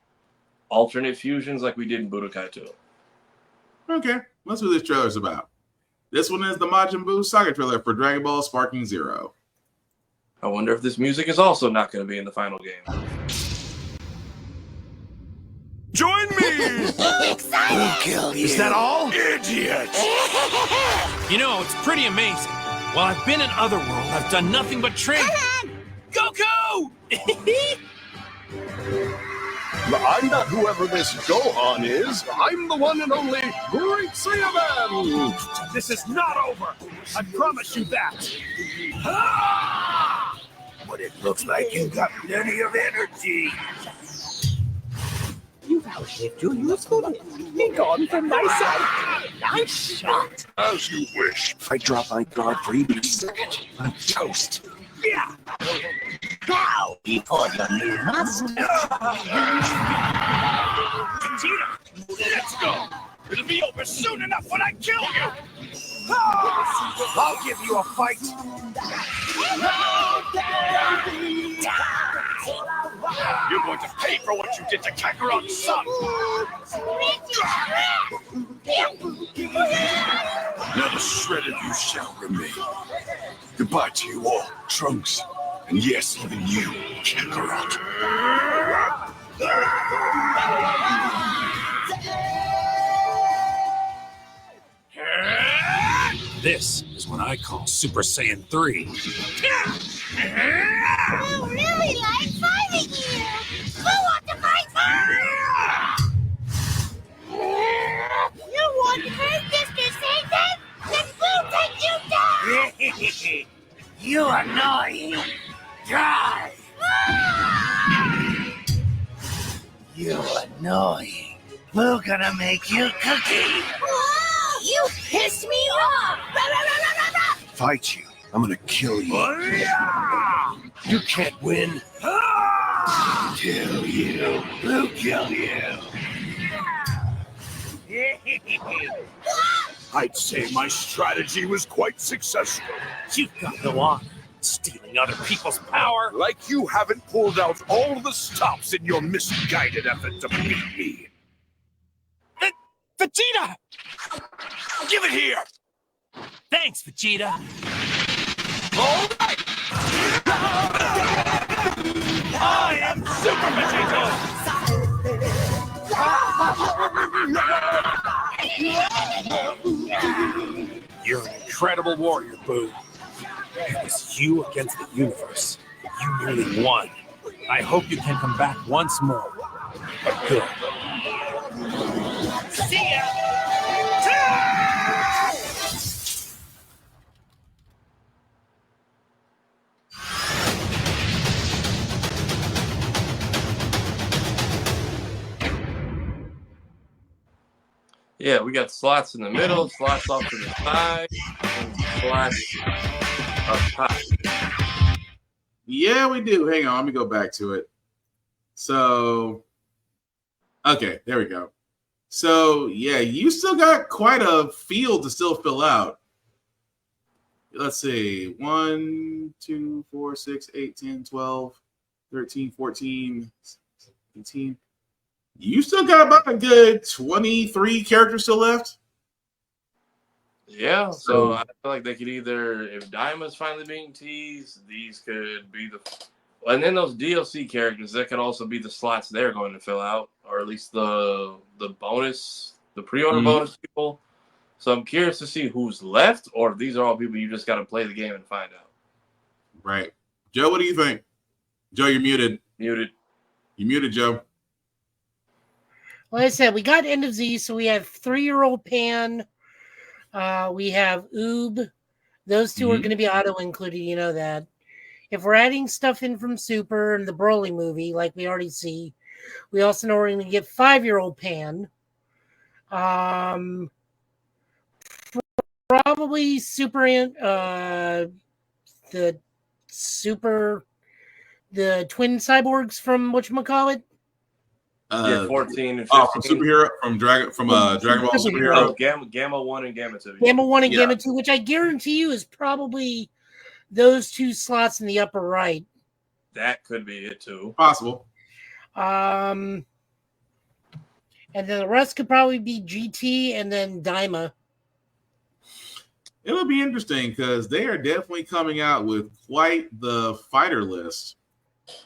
alternate fusions like we did in Budokai 2. Okay, that's what this trailer's about. This one is the Majin Buu Saga trailer for Dragon Ball Sparking Zero. I wonder if this music is also not going to be in the final game. Join me! Excited! We'll kill you. Is that all? Idiot! It's pretty amazing. While I've been in Otherworld, I've done nothing but train. Goku! I'm not whoever this Gohan is. I'm the one and only Great Saiyaman! This is not over. I promise you that. But it looks like you got plenty of energy. You've outlived your usefulness. Be gone from my sight. Nice shot. As you wish. If I drop my guard for even a second, I'm toast. Yeah. Now, before your new master. Vegeta, let's go. It'll be over soon enough when I kill you. I'll give you a fight. You're going to pay for what you did to Kakarot's son. Not a shred of you shall remain. Goodbye to you all, Trunks. And yes, even you, Kakarot. This is what I call Super Saiyan 3. You really like fighting you! Who wants to fight first? You want to hurt Mr. Satan? Then we'll take you down! You annoying. Die. You annoying. We're gonna make you cookie. Whoa, you pissed me off! Fight you. I'm gonna kill you. You can't win. Kill you. We'll kill you. I'd say my strategy was quite successful. You've got no honor. Stealing other people's power. Like you haven't pulled out all the stops in your misguided effort to beat me. Vegeta! Give it here! Thanks, Vegeta. All right! I am Super Vegeta! You're an incredible warrior, Boo. It was you against the universe. You nearly won. I hope you can come back once more. But good. See ya! Yeah, we got slots in the middle, slots off to the side, and slots up top. Yeah, we do. Hang on, let me go back to it. So, okay, there we go. So, yeah, you still got quite a field to still fill out. Let's see. 1, 2, 4, 6, 8, 10, 12, 13, 14, 18. You still got about a good 23 characters still left. Yeah, so I feel like they could either, if Diamond's finally being teased, these could be the, and then those DLC characters, that could also be the slots they're going to fill out, or at least the bonus, the pre-order bonus people. So I'm curious to see who's left, or if these are all people you just got to play the game and find out. Right. Joe, what do you think? Joe, you're muted. Muted. You muted, Joe. Like I said, we got End of Z, so we have 3-year-old Pan. We have Oob. Those two are going to be auto-included, you know that. If we're adding stuff in from Super and the Broly movie, like we already see, we also know we're going to get 5-year-old Pan. Probably the twin cyborgs from whatchamacallit? 14 and 15. Oh, from superhero, from Dragon Ball Superhero. Gamma 1 and Gamma 2. Gamma 1 and Gamma 2, which I guarantee you is probably those two slots in the upper right. That could be it too. Possible. And then the rest could probably be GT and then Daima. It'll be interesting because they are definitely coming out with quite the fighter list.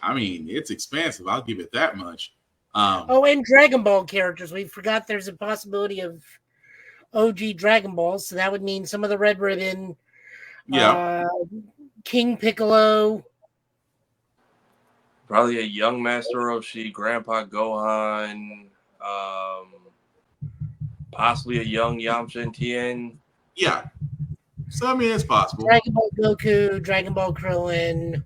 I mean, it's expansive. I'll give it that much. And Dragon Ball characters. We forgot there's a possibility of OG Dragon Balls, so that would mean some of the Red Ribbon, King Piccolo. Probably a young Master Roshi, Grandpa Gohan, possibly a young Yamcha and Tien. Yeah. So, I mean, it's possible. Dragon Ball Goku, Dragon Ball Krillin.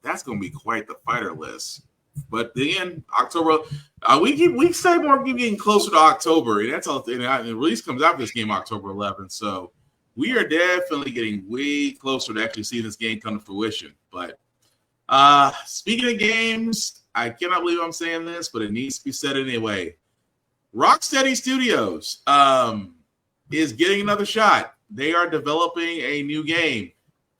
That's going to be quite the fighter list. But then October, we say we're getting closer to October, and that's all. And the release comes out this game October 11th, so we are definitely getting way closer to actually seeing this game come to fruition. But speaking of games, I cannot believe I'm saying this, but it needs to be said anyway. Rocksteady Studios is getting another shot. They are developing a new game.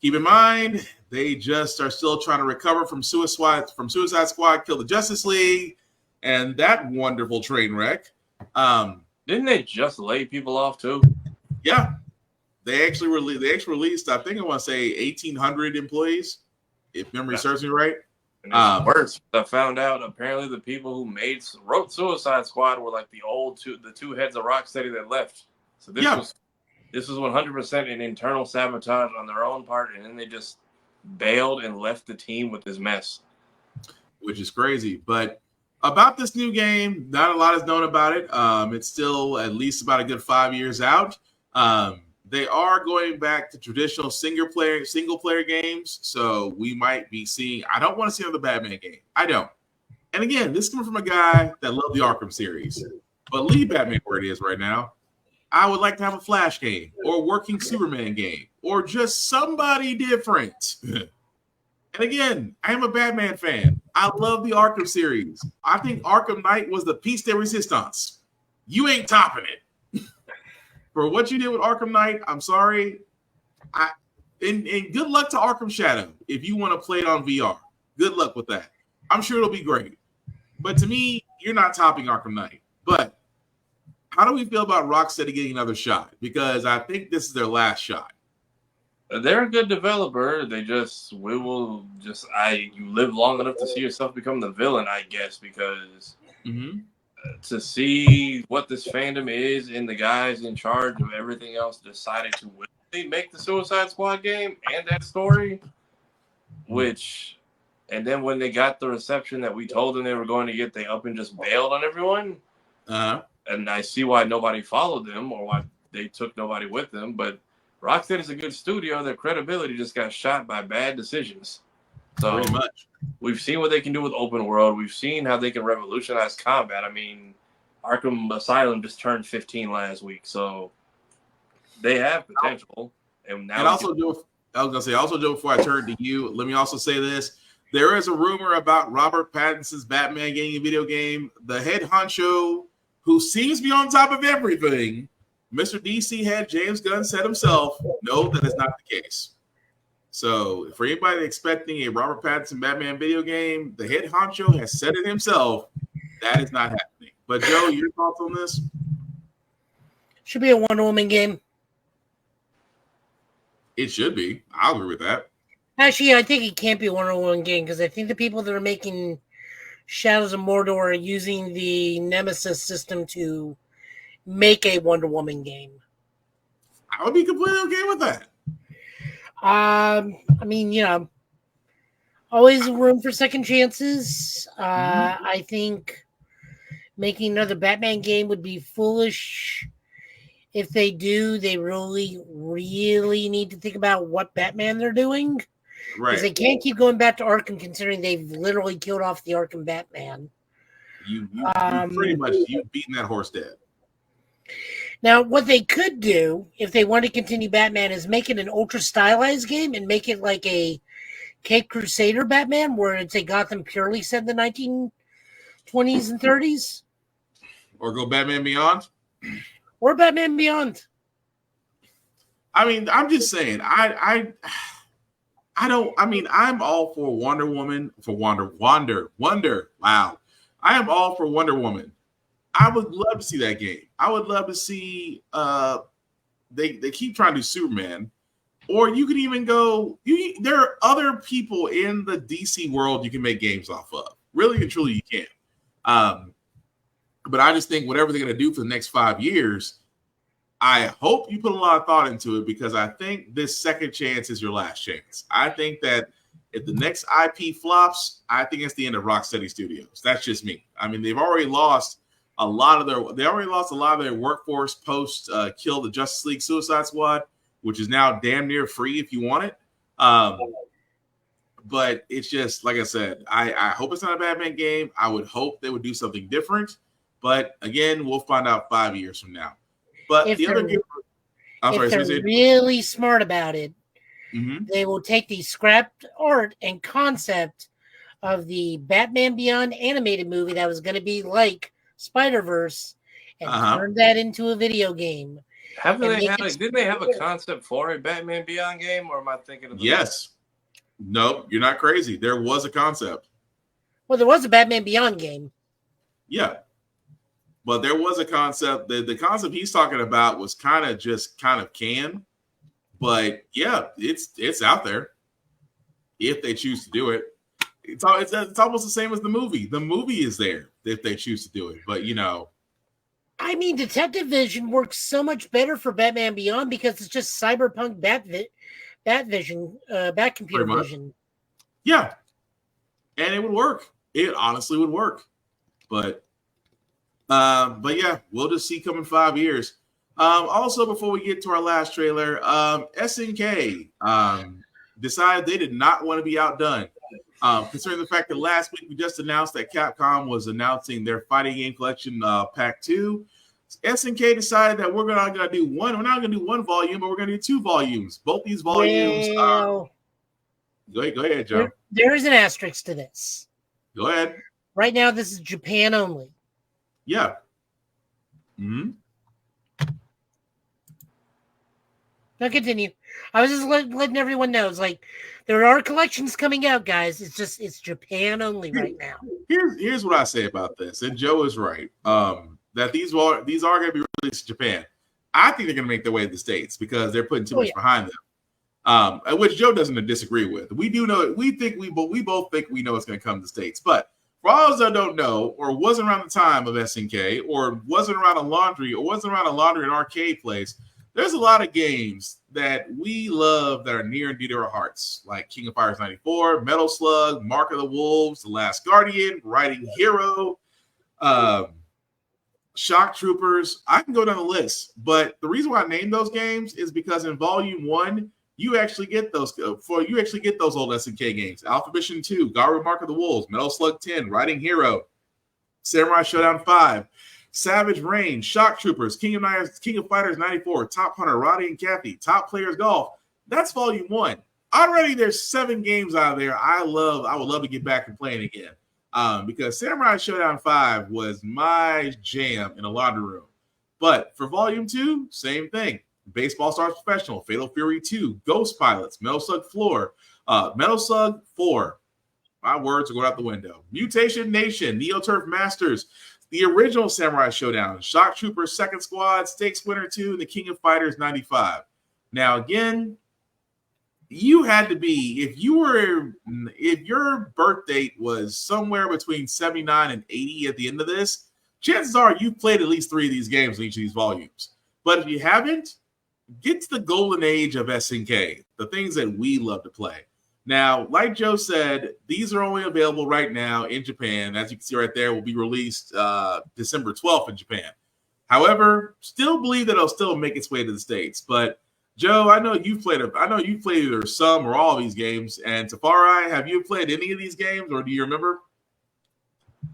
Keep in mind, they just are still trying to recover from Suicide Squad, Kill the Justice League, and that wonderful train wreck. Didn't they just lay people off too? Yeah, they actually released. I think I want to say 1,800 employees. if memory serves me right. And it's worse. I found out apparently the people who wrote Suicide Squad were like the two heads of Rocksteady that left. So this was 100% an internal sabotage on their own part, and then they just bailed and left the team with this mess. Which is crazy. But about this new game, not a lot is known about it. It's still at least about a good 5 years out. They are going back to traditional single player games, so we might be seeing. I don't want to see another Batman game. I don't. And again, this is coming from a guy that loved the Arkham series, but leave Batman where it is right now. I would like to have a Flash game or a working Superman game or just somebody different. And again, I am a Batman fan. I love the Arkham series. I think Arkham Knight was the piece de resistance. You ain't topping it. For what you did with Arkham Knight, I'm sorry. And good luck to Arkham Shadow if you want to play it on VR. Good luck with that. I'm sure it'll be great. But to me, you're not topping Arkham Knight. But how do we feel about Rocksteady getting another shot? Because I think this is their last shot. They're a good developer. You live long enough to see yourself become the villain, I guess, because to see what this fandom is and the guys in charge of everything else decided to willingly make the Suicide Squad game and that story, and then when they got the reception that we told them they were going to get, they up and just bailed on everyone. And I see why nobody followed them or why they took nobody with them, but Rocksteady is a good studio. Their credibility just got shot by bad decisions. So pretty much. We've seen what they can do with open world. We've seen how they can revolutionize combat. I mean, Arkham Asylum just turned 15 last week, so they have potential. And now, also, Joe, before I turn to you, let me also say this. There is a rumor about Robert Pattinson's Batman getting a video game. The head honcho, who seems to be on top of everything, Mr. DC head James Gunn said himself, no, that is not the case. So for anybody expecting a Robert Pattinson Batman video game, the head honcho has said it himself. That is not happening. But Joe, your thoughts on this? Should be a Wonder Woman game. It should be. I'll agree with that. Actually, I think it can't be a Wonder Woman game because I think the people that are making Shadows of Mordor are using the Nemesis system to make a Wonder Woman game. I would be completely okay with that. I mean, always room for second chances. I think making another Batman game would be foolish. If they do, they really, really need to think about what Batman they're doing. Right. Because they can't keep going back to Arkham considering they've literally killed off the Arkham Batman. You pretty much, you've beaten that horse dead. Now, what they could do, if they want to continue Batman, is make it an ultra-stylized game and make it like a Cape Crusader Batman, where it's a Gotham purely set in the 1920s and 30s. Or go Batman Beyond? Or Batman Beyond. I mean, I'm just saying, I'm all for Wonder Woman, Wow. I am all for Wonder Woman. I would love to see that game. I would love to see they keep trying to do Superman, or you could even go. There are other people in the DC world you can make games off of. Really and truly, you can. But I just think whatever they're going to do for the next 5 years, I hope you put a lot of thought into it because I think this second chance is your last chance. I think that if the next IP flops, I think it's the end of Rocksteady Studios. That's just me. I mean, they've already lost a lot of their workforce post Kill the Justice League Suicide Squad, which is now damn near free if you want it. But it's just like I said, I hope it's not a Batman game. I would hope they would do something different. But again, we'll find out 5 years from now. But if they're really smart about it, they will take the scrapped art and concept of the Batman Beyond animated movie that was going to be like Spider-Verse and turn that into a video game. Didn't they have a concept for a Batman Beyond game, or am I thinking of Yes. No, you're not crazy. There was a concept. Well, there was a Batman Beyond game. Yeah. But there was a concept. The concept he's talking about was kind of canned. But yeah, it's out there. if they choose to do it. It's almost the same as the movie. The movie is there if they choose to do it. But, I mean, Detective Vision works so much better for Batman Beyond because it's just cyberpunk Bat Vision, Bat computer vision. Yeah. And it would work. It honestly would work. But yeah, we'll just see come in 5 years. Also, before we get to our last trailer, SNK decided they did not want to be outdone. Considering the fact that last week we just announced that Capcom was announcing their fighting game collection Pack 2, SNK decided that we're not going to do one volume, but we're going to do 2 volumes. Both these volumes. Well, go ahead, Joe. There is an asterisk to this. Go ahead. Right now, this is Japan only. Yeah. Mm-hmm. Now continue. I was just letting everyone know. It's like there are collections coming out, guys. It's Japan only right now. Here's what I say about this, and Joe is right. That these are going to be released in Japan. I think they're going to make their way to the States because they're putting too much behind them. Which Joe doesn't disagree with. We do know. We both think we know it's going to come to the States. But for all those that don't know, or wasn't around the time of SNK, or wasn't around a laundry and arcade place, there's a lot of games that we love that are near and dear to our hearts, like King of Fighters 94, Metal Slug, Mark of the Wolves, The Last Guardian, Riding Hero, Shock Troopers. I can go down the list, but the reason why I named those games is because in Volume 1, you actually get those old SNK games. Alpha Mission 2, Garu Mark of the Wolves, Metal Slug 10, Riding Hero, Samurai Showdown 5, Savage Rain, Shock Troopers, King of Fighters 94, Top Hunter, Roddy and Kathy, Top Players Golf. That's Volume 1. Already there's 7 games out there I would love to get back and playing again. Because Samurai Showdown 5 was my jam in a laundry room. But for Volume 2, same thing. Baseball Stars Professional, Fatal Fury 2, Ghost Pilots, Metal Slug 4. My words are going out the window. Mutation Nation, Neo Turf Masters, the original Samurai Showdown, Shock Troopers, Second Squad, Stakes Winner 2, and the King of Fighters 95. Now, again, you had to be, if your birth date was somewhere between 79 and 80 at the end of this, chances are you've played at least 3 of these games in each of these volumes. But if you haven't, get to the golden age of SNK, the things that we love to play. Now, like Joe said, these are only available right now in Japan. As you can see right there, will be released December 12th in Japan. However, still believe that it'll still make its way to the States. But Joe, I know you've played either some or all of these games. And Tafari, have you played any of these games, or do you remember?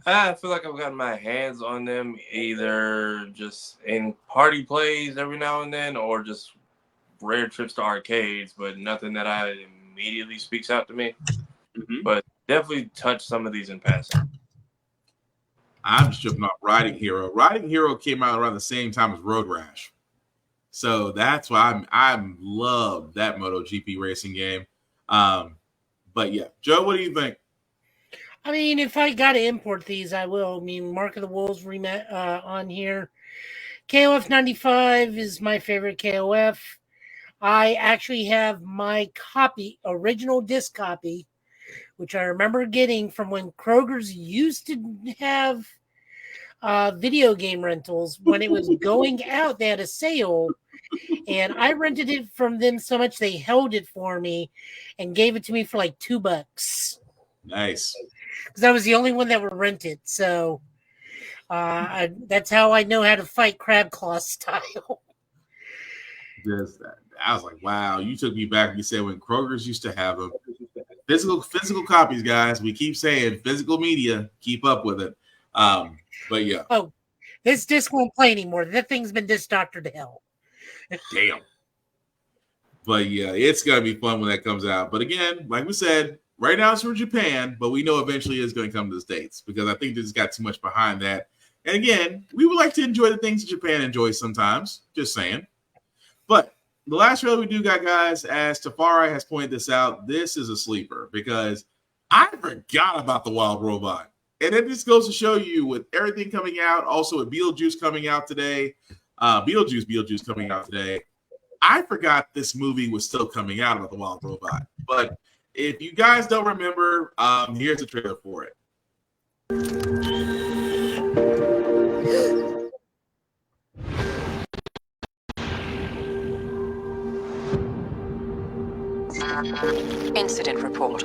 I feel like I've gotten my hands on them either just in party plays every now and then, or just rare trips to arcades, but nothing that immediately speaks out to me. Mm-hmm. But definitely touch some of these in passing. I'm just jumping off Riding Hero. Riding Hero came out around the same time as Road Rash. So that's why I love that MotoGP racing game. But yeah, Joe, what do you think? I mean, if I got to import these, I will. I mean, Mark of the Wolves on here. KOF 95 is my favorite KOF. I actually have my original disc copy, which I remember getting from when Kroger's used to have video game rentals. When it was going out, they had a sale, and I rented it from them so much they held it for me and gave it to me for like $2. Nice. Because I was the only one that were rented. So that's how I know how to fight Crab Claw style. Just that. I was like, wow, you took me back. You said when Kroger's used to have them. Physical copies, guys. We keep saying physical media. Keep up with it. But yeah. Oh, this disc won't play anymore. That thing's been disc doctored to hell. Damn. But yeah, it's going to be fun when that comes out. But again, like we said, right now it's from Japan, but we know eventually it's going to come to the States because I think this got too much behind that. And again, we would like to enjoy the things that Japan enjoys sometimes. Just saying. But the last trailer we do got, guys, as Tafari has pointed this out, this is a sleeper because I forgot about the Wild Robot. And it just goes to show you with everything coming out, also with Beetlejuice coming out today, Beetlejuice coming out today, I forgot this movie was still coming out about the Wild Robot. But If you guys don't remember, here's a trailer for it. Incident report.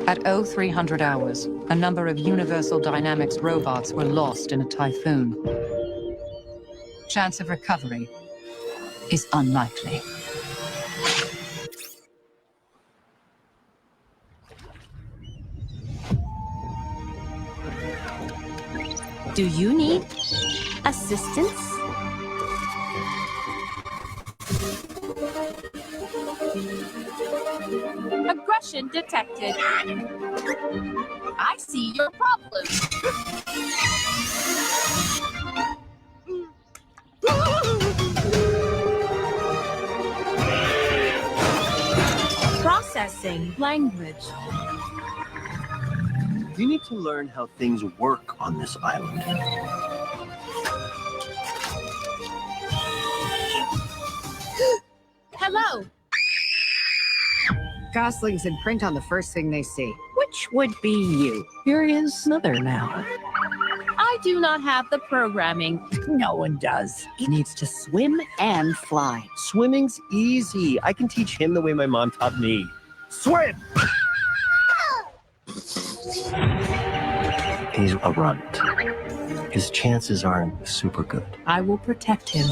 At 0300 hours, a number of Universal Dynamics robots were lost in a typhoon. Chance of recovery is unlikely. Do you need assistance? Aggression detected. I see your problem. Processing language. You need to learn how things work on this island. Hello. Goslings imprint on the first thing they see. Which would be you. Here is another now. I do not have the programming. No one does. He needs to swim and fly. Swimming's easy. I can teach him the way my mom taught me. Swim! He's a runt. His chances aren't super good. I will protect him.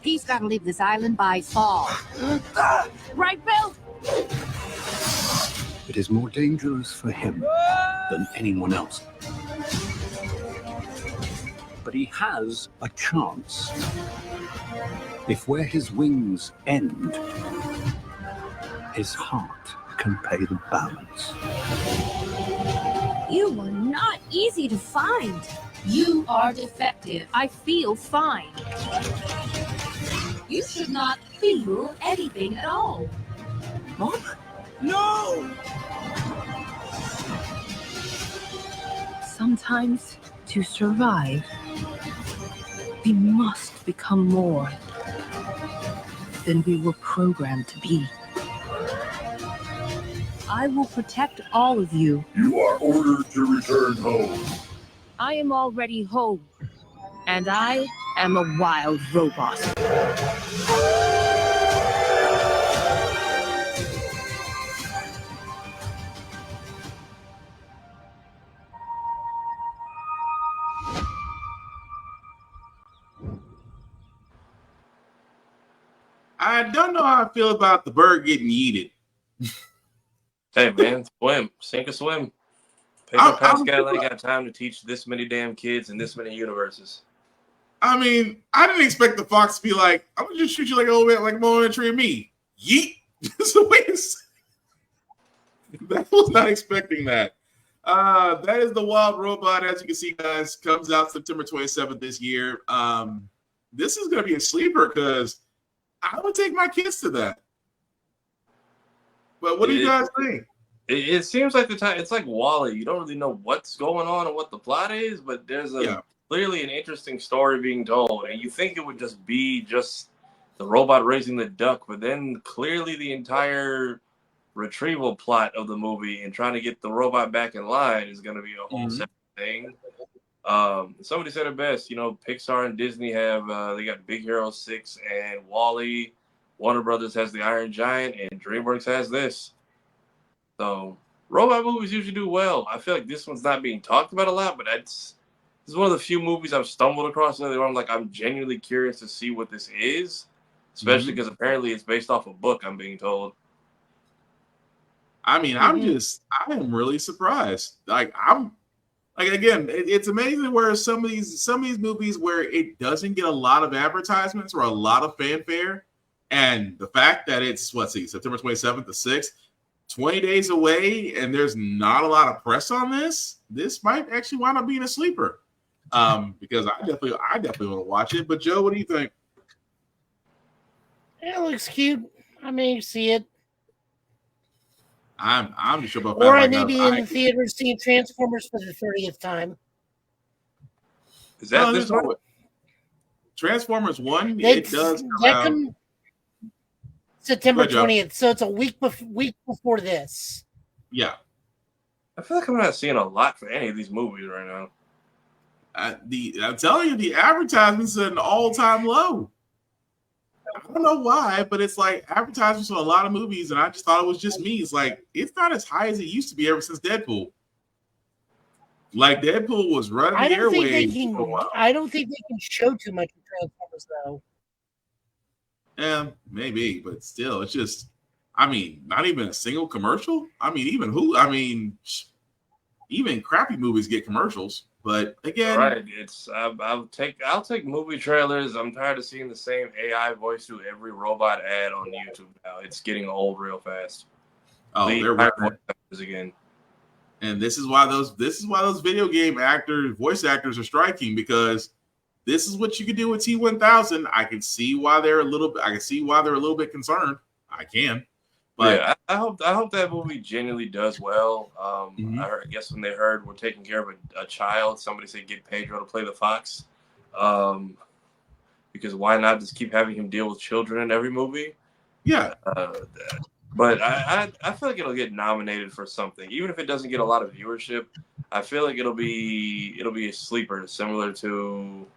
He's got to leave this island by fall. Right, Bill? It is more dangerous for him than anyone else. But he has a chance. If where his wings end, his heart can pay the balance. You were not easy to find. You are defective. I feel fine. You should not feel anything at all. Mom? No! Sometimes, to survive, we must become more than we were programmed to be. I will protect all of you. You are ordered to return home. I am already home, and I am a wild robot. I don't know how I feel about the bird getting yeeted. Hey man, swim, sink or swim. Pedro Pascal ain't got time to teach this many damn kids in this many universes. I mean, I didn't expect the fox to be like, I'm gonna just shoot you like a little bit, like a momentary of me. Yeet. That's the way it's. I was not expecting that. That is the Wild Robot. As you can see, guys, comes out September 27th this year. This is gonna be a sleeper because I would take my kids to that. But what do you guys think? It seems like the time it's like Wall-E. You don't really know what's going on and what the plot is, but there's clearly an interesting story being told, and you think it would just be just the robot raising the duck, but then clearly the entire retrieval plot of the movie and trying to get the robot back in line is going to be a whole separate thing. Somebody said it best. You know, Pixar and Disney have they got Big Hero 6 and Wall-E. Warner Brothers has the Iron Giant, and DreamWorks has this. So robot movies usually do well. I feel like this one's not being talked about a lot, but this is one of the few movies I've stumbled across lately where I'm genuinely curious to see what this is, especially because apparently it's based off a book, I'm being told. I mean, I am really surprised. Again, it's amazing where some of these movies where it doesn't get a lot of advertisements or a lot of fanfare, and the fact that it's September 27th to 6th, 20 days away, and there's not a lot of press on this. This might actually wind up being a sleeper, because I definitely want to watch it. But Joe, what do you think? It looks cute. I may see it. I'm just sure about. Or I may be in the theater seeing Transformers for the 30th time. Is that this one? Transformers 1? It does come out. September 20th. So it's a week before this. Yeah. I feel like I'm not seeing a lot for any of these movies right now. I'm telling you, the advertisements are an all-time low. I don't know why, but it's like advertisements for a lot of movies, and I just thought it was just me. It's like it's not as high as it used to be ever since Deadpool. Like Deadpool was running the airwaves. I don't think they can show too much of Transformers though. Yeah, maybe, but still, it's just. I mean, not even a single commercial. I mean, even crappy movies get commercials. But again, right? I'll take movie trailers. I'm tired of seeing the same AI voice do every robot ad on YouTube now. It's getting old real fast. Oh, they're voice actors again. And this is why those video game voice actors are striking, because this is what you can do with T1000. I can see why they're a little bit concerned. I can. But yeah, I hope that movie genuinely does well. I guess when they heard we're taking care of a child, somebody said get Pedro to play the fox, because why not just keep having him deal with children in every movie? Yeah. But I feel like it'll get nominated for something, even if it doesn't get a lot of viewership. I feel like it'll be a sleeper, similar to.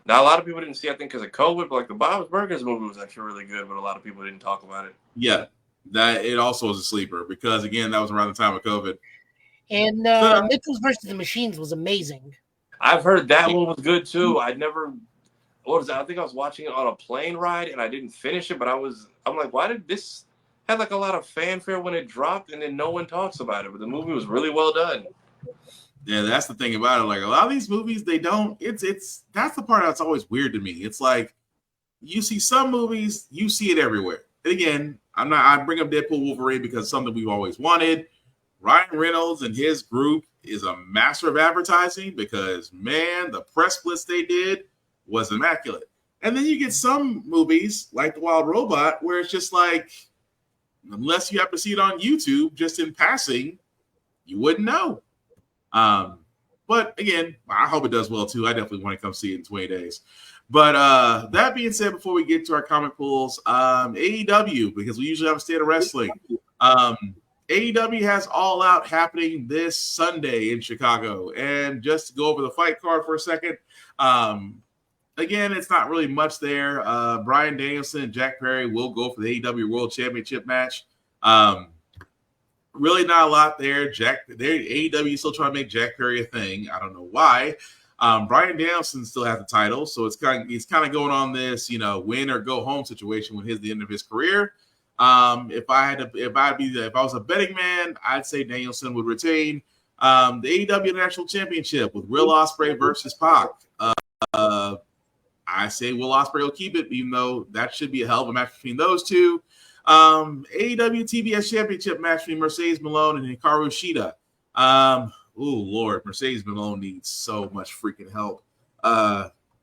Now a lot of people didn't see, I think, because of COVID, but like the Bob's Burgers movie was actually really good, but a lot of people didn't talk about it. Yeah. That it also was a sleeper because again that was around the time of COVID. And Mitchell's versus the Machines was amazing. I've heard that one was good too. I think I was watching it on a plane ride and I didn't finish it, but I'm like, why did this have like a lot of fanfare when it dropped and then no one talks about it? But the movie was really well done. Yeah, that's the thing about it. Like a lot of these movies, they don't. It's that's the part that's always weird to me. It's like you see some movies, you see it everywhere. And again, I bring up Deadpool Wolverine because it's something we've always wanted. Ryan Reynolds and his group is a master of advertising because, man, the press blitz they did was immaculate. And then you get some movies like The Wild Robot where it's just like, unless you have to see it on YouTube just in passing, you wouldn't know. But again, I hope it does well too. I definitely want to come see it in 20 days. But that being said, before we get to our comic pools, AEW, because we usually have a state of wrestling. AEW has All Out happening this Sunday in Chicago. And just to go over the fight card for a second, again, it's not really much there. Bryan Danielson and Jack Perry will go for the AEW World Championship match. Really not a lot there. AEW is still trying to make Jack Perry a thing. I don't know why. Bryan Danielson still has the title, so he's kind of going on this, win or go home situation when the end of his career. If I was a betting man, I'd say Danielson would retain the AEW International Championship with Will Ospreay versus Pac. I say Will Ospreay will keep it, even though that should be a hell of a match between those two. AEW TBS Championship match between Mercedes Malone and Hikaru Shida. Oh, Lord, Mercedes Malone needs so much freaking help.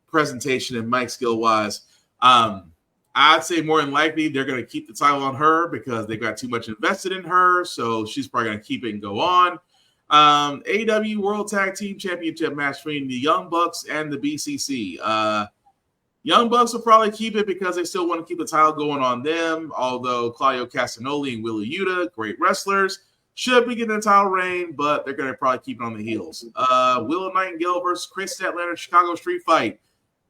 Presentation and mic skill-wise. I'd say more than likely they're going to keep the title on her because they've got too much invested in her, so she's probably going to keep it and go on. AEW World Tag Team Championship match between the Young Bucks and the BCC. Young Bucks will probably keep it because they still want to keep the title going on them, although Claudio Castagnoli and Wheeler Yuta, great wrestlers, should be getting the title reign, but they're going to probably keep it on the heels. Willow Nightingale versus Chris Statlander Chicago Street Fight.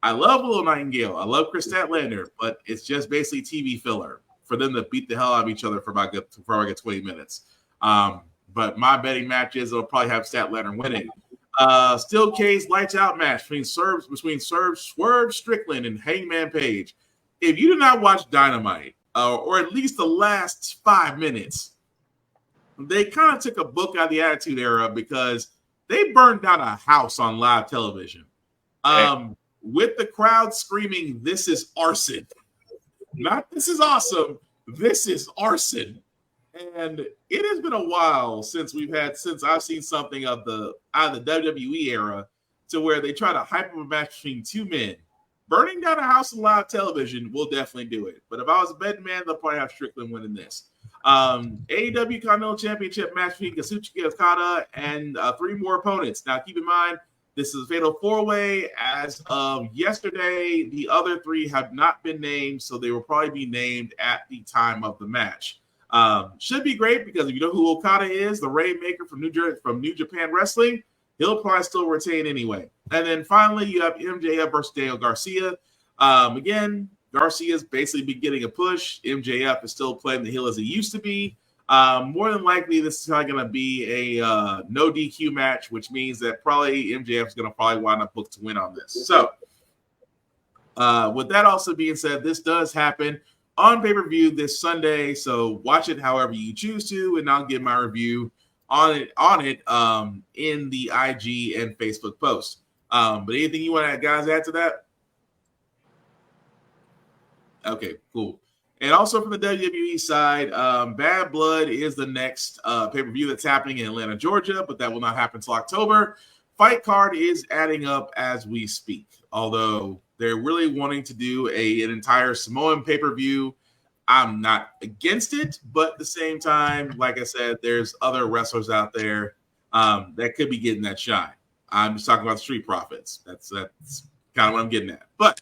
I love Willow Nightingale. I love Chris Statlander, but it's just basically TV filler for them to beat the hell out of each other for about 20 minutes. But my betting match is they'll probably have Statlander winning. Steel Cage Lights Out match between Swerve Strickland and Hangman Page. If you did not watch Dynamite, or at least the last 5 minutes, they kind of took a book out of the Attitude Era because they burned down a house on live television. With the crowd screaming, "This is arson." Not "this is awesome," "this is arson." And it has been a while since I've seen something out of the WWE era to where they try to hype up a match between two men. Burning down a house on live television will definitely do it. But if I was a betting man, they'll probably have Strickland winning this. AEW Continental Championship match between Kazuchika Okada and 3 more opponents. Now, keep in mind, This is a fatal four-way. As of yesterday, the other three have not been named, so they will probably be named at the time of the match. Should be great because if you know who Okada is, the Rainmaker from New Japan Wrestling, he'll probably still retain anyway. And then finally, you have MJF versus Daniel Garcia. Again, Garcia's basically been getting a push. MJF is still playing the heel as he used to be. More than likely, this is probably going to be a no DQ match, which means that probably MJF is going to probably wind up booked to win on this. So, with that also being said, this does happen on pay-per-view this Sunday. So watch it however you choose to, and I'll give my review on it in the IG and Facebook post. But anything you want to guys add to that? Okay, cool. And also from the WWE side, Bad Blood is the next pay-per-view that's happening in Atlanta, Georgia, but that will not happen until October. Fight card is adding up as we speak, although they're really wanting to do an entire Samoan pay-per-view. I'm not against it, but at the same time, like I said, there's other wrestlers out there that could be getting that shine. I'm just talking about the Street Profits. That's kind of what I'm getting at. But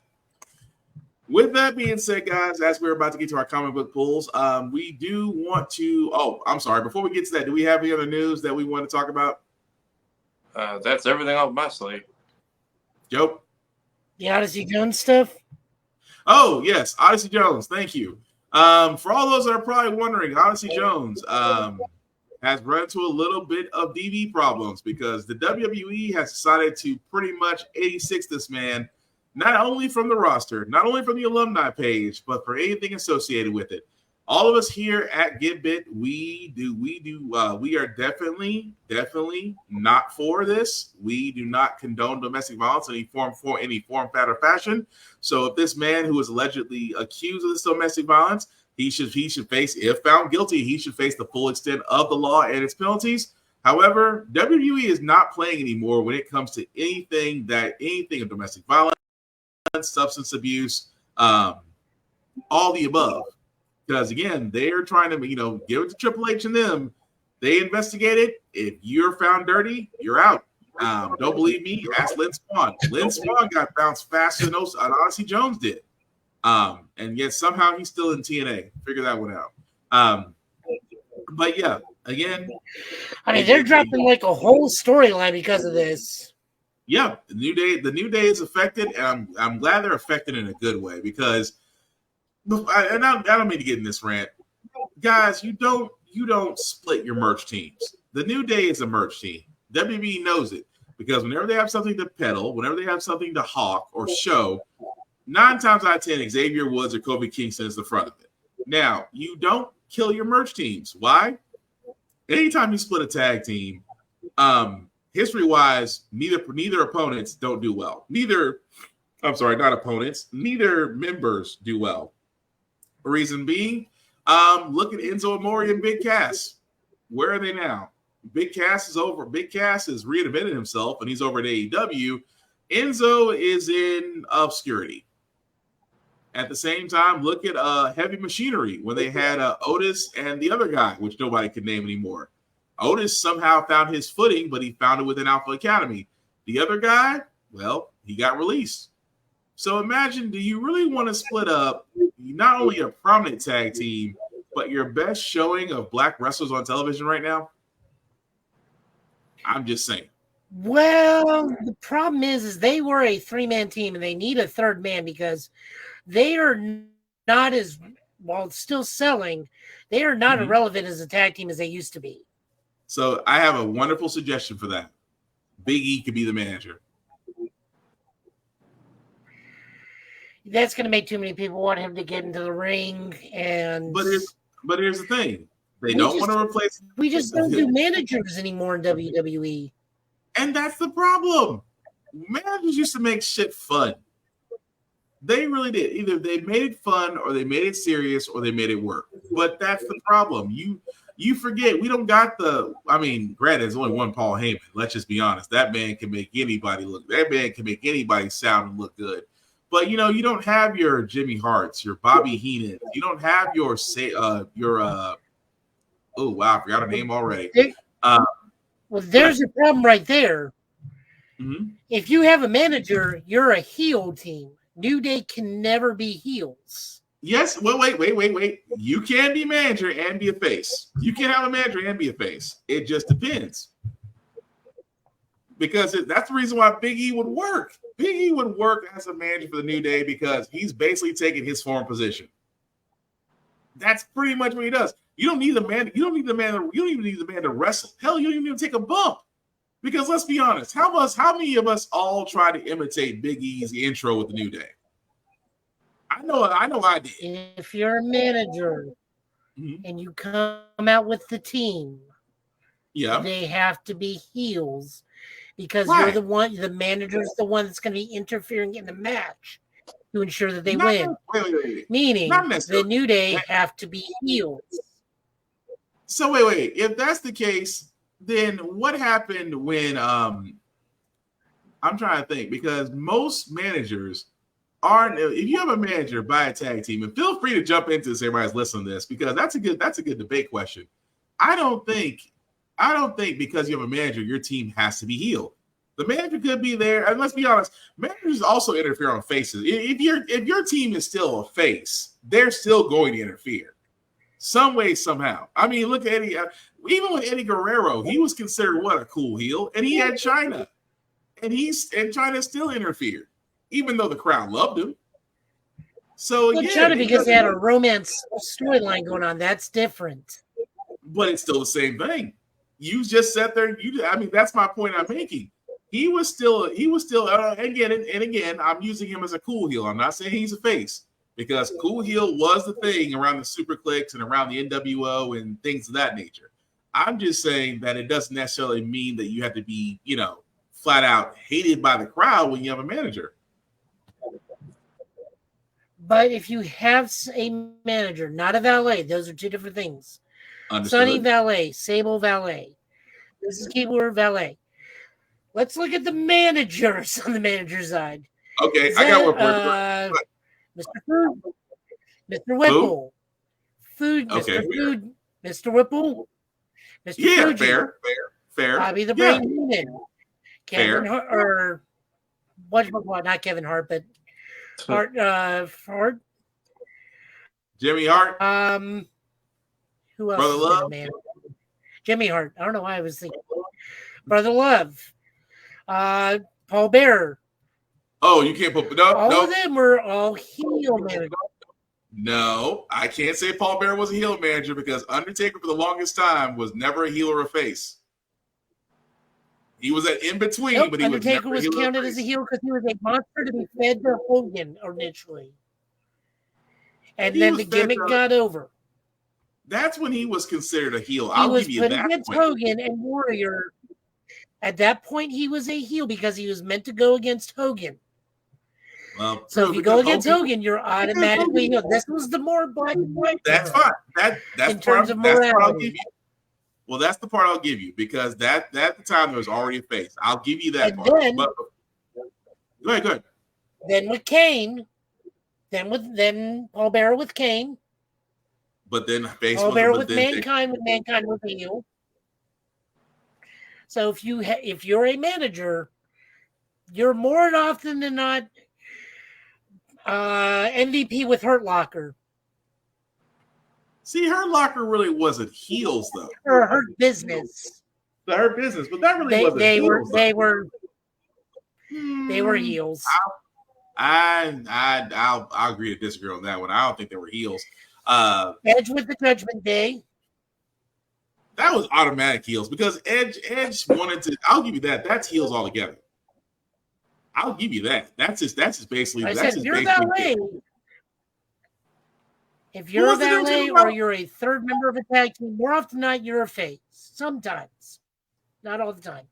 with that being said, guys, as we're about to get to our comic book pulls, we do want to – oh, I'm sorry. Before we get to that, do we have any other news that we want to talk about? That's everything off my slate. Joe? The Odyssey Jones stuff? Oh, yes, Odyssey Jones. Thank you. For all those that are probably wondering, Odyssey Jones has run into a little bit of DV problems because the WWE has decided to pretty much 86 this man, not only from the roster, not only from the alumni page, but for anything associated with it. All of us here at GetBit, we are definitely not for this. We do not condone domestic violence in any form, fat, or fashion. So if this man who is allegedly accused of this domestic violence, he should face, if found guilty, he should face the full extent of the law and its penalties. However, WWE is not playing anymore when it comes to anything of domestic violence, substance abuse, all the above. Because again, they're trying to, give it to Triple H and them. They investigate it. If you're found dirty, you're out. Don't believe me? Ask Lynn Swann. Lynn Swann got bounced faster than Odyssey Jones did. And yet somehow he's still in TNA. Figure that one out. But yeah, again, I mean, they're dropping like a whole storyline because of this. Yeah, the New Day is affected, and I'm glad they're affected in a good way because. And I don't mean to get in this rant, guys. You don't split your merch teams. The New Day is a merch team. WWE knows it because whenever they have something to peddle, whenever they have something to hawk or show, 9 times out of 10, Xavier Woods or Kofi Kingston is the front of it. Now you don't kill your merch teams. Why? Anytime you split a tag team, history-wise, neither opponents don't do well. Neither members do well. Reason being, look at Enzo Amore and Big Cass. Where are they now? Big Cass is over. Big Cass has reinvented himself, and he's over at AEW. Enzo is in obscurity. At the same time, look at Heavy Machinery when they had Otis and the other guy, which nobody could name anymore. Otis somehow found his footing, but he found it within Alpha Academy. The other guy, well, he got released. So imagine, do you really want to split up not only a prominent tag team, but your best showing of black wrestlers on television right now? I'm just saying. Well, the problem is they were a 3-man team and they need a third man because they are not as, while still selling, they are not as relevant as a tag team as they used to be. So I have a wonderful suggestion for that. Big E could be the manager. That's going to make too many people want him to get into the ring. But here's the thing. They don't want to replace. We just don't do managers anymore in WWE. And that's the problem. Managers used to make shit fun. They really did. Either they made it fun or they made it serious or they made it work. But that's the problem. You forget, we don't got granted, there's only one Paul Heyman. Let's just be honest. That man can make anybody sound and look good. But you don't have your Jimmy Harts, your Bobby Heenan. You don't have your oh wow, I forgot her name already. Well, there's a problem right there. If you have a manager, you're a heel team. New Day can never be heels. Yes. Well, wait. You can be manager and be a face. You can have a manager and be a face. It just depends. Because that's the reason why Big E would work. Big E would work as a manager for the New Day because he's basically taking his former position. That's pretty much what he does. You don't need the man. You don't need the man. You don't even need the man to wrestle. Hell, you don't even need to take a bump. Because let's be honest, how many of us all try to imitate Big E's intro with the New Day? I know I did. If you're a manager and you come out with the team, they have to be heels because you're the one. The manager's the one that's going to be interfering in the match to ensure that they win. Wait. Meaning the New Day have to be heels. So wait. If that's the case, then what happened when I'm trying to think, because most managers aren't. If you have a manager by a tag team, and feel free to jump into this, everybody's listening to this, because that's a good debate question. I don't think because you have a manager, your team has to be heel. The manager could be there, and let's be honest, managers also interfere on faces. If your team is still a face, they're still going to interfere some way, somehow. I mean, look at Eddie. Even with Eddie Guerrero, he was considered a cool heel, and he had China, and China still interfered, even though the crowd loved him. So China, because they had a romance storyline going on, that's different. But it's still the same thing. You just sat there. That's my point I'm making. He was still again, I'm using him as a cool heel. I'm not saying he's a face, because cool heel was the thing around the Super Cliques and around the NWO and things of that nature. I'm just saying that it doesn't necessarily mean that you have to be, flat out hated by the crowd when you have a manager. But if you have a manager, not a valet, those are two different things. Understood. Sonny valet, Sable valet. This is keyword valet. Let's look at the managers on the manager side. Okay, I got one. Mr. Food, Mr. Whipple, Food, okay, Mr. Food, Mr. Whipple, Mr. Yeah, Fuji, fair. Bobby the Brain Heenan, Kevin Hart, or not Kevin Hart, but Hart. Jimmy Hart. Who else? Brother Love. Jimmy Hart. I don't know why I was thinking Brother Love. Paul Bearer. Oh, you can't put all of them were all heel managers. No, I can't say Paul Bearer was a heel manager, because Undertaker for the longest time was never a heel or a face. He was at in between, but Undertaker was counted as a heel because he was a monster to be fed to Hogan initially, and then the gimmick got over. That's when he was considered a heel. He was put against Hogan and Warrior. At that point, he was a heel because he was meant to go against Hogan. Well, so if you go against Hogan, you're automatically heel. This was the more black and white. That's fine. That's in terms of morality. Well, that's the part I'll give you, because at the time there was already a face. I'll give you that part. Then, go ahead. Then with Kane, then Paul Bearer with Kane. But then Paul Bearer with Mankind was a heel. So if you're a manager, you're more often than not MVP with Hurt Locker. See, Hurt Locker really wasn't heels though. Or Hurt Business. The Hurt Business, but that really wasn't heels. They were heels. I'll agree to disagree on that one. I don't think they were heels. Edge with the Judgment Day. That was automatic heels, because Edge wanted to. I'll give you that. That's heels altogether. I'll give you that. That's just basically. If you're a valet, or you're a third member of a tag team, more often than not, you're a face. Sometimes, not all the time.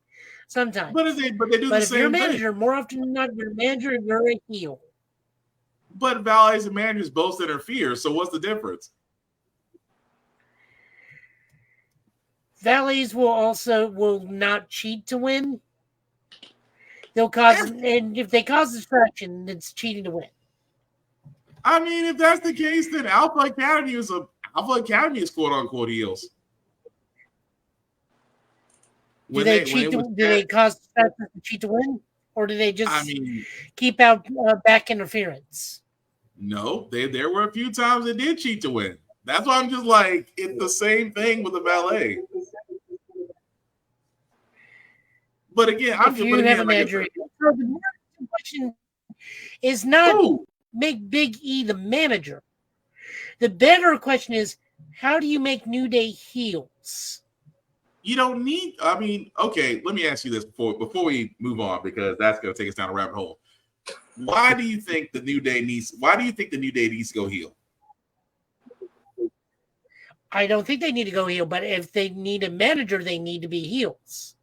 Sometimes, but they do the same thing. But if you're a manager, more often than not, you're a manager and you're a heel. But valets and managers both interfere. So what's the difference? Valets will not cheat to win. They'll cause, and if they cause distraction, it's cheating to win. I mean, if that's the case, then Alpha Academy is quote unquote heels. Do they cause distractors to cheat to win, or do they just keep out back interference? No, there were a few times they did cheat to win. That's why I'm just like, it's the same thing with the valet. But again, if you have a manager, the question is not make Big E the manager. The better question is, how do you make New Day heels? You don't need. I mean, okay. Let me ask you this before we move on, because that's going to take us down a rabbit hole. Why do you think the New Day needs to go heel? I don't think they need to go heel, but if they need a manager, they need to be heels.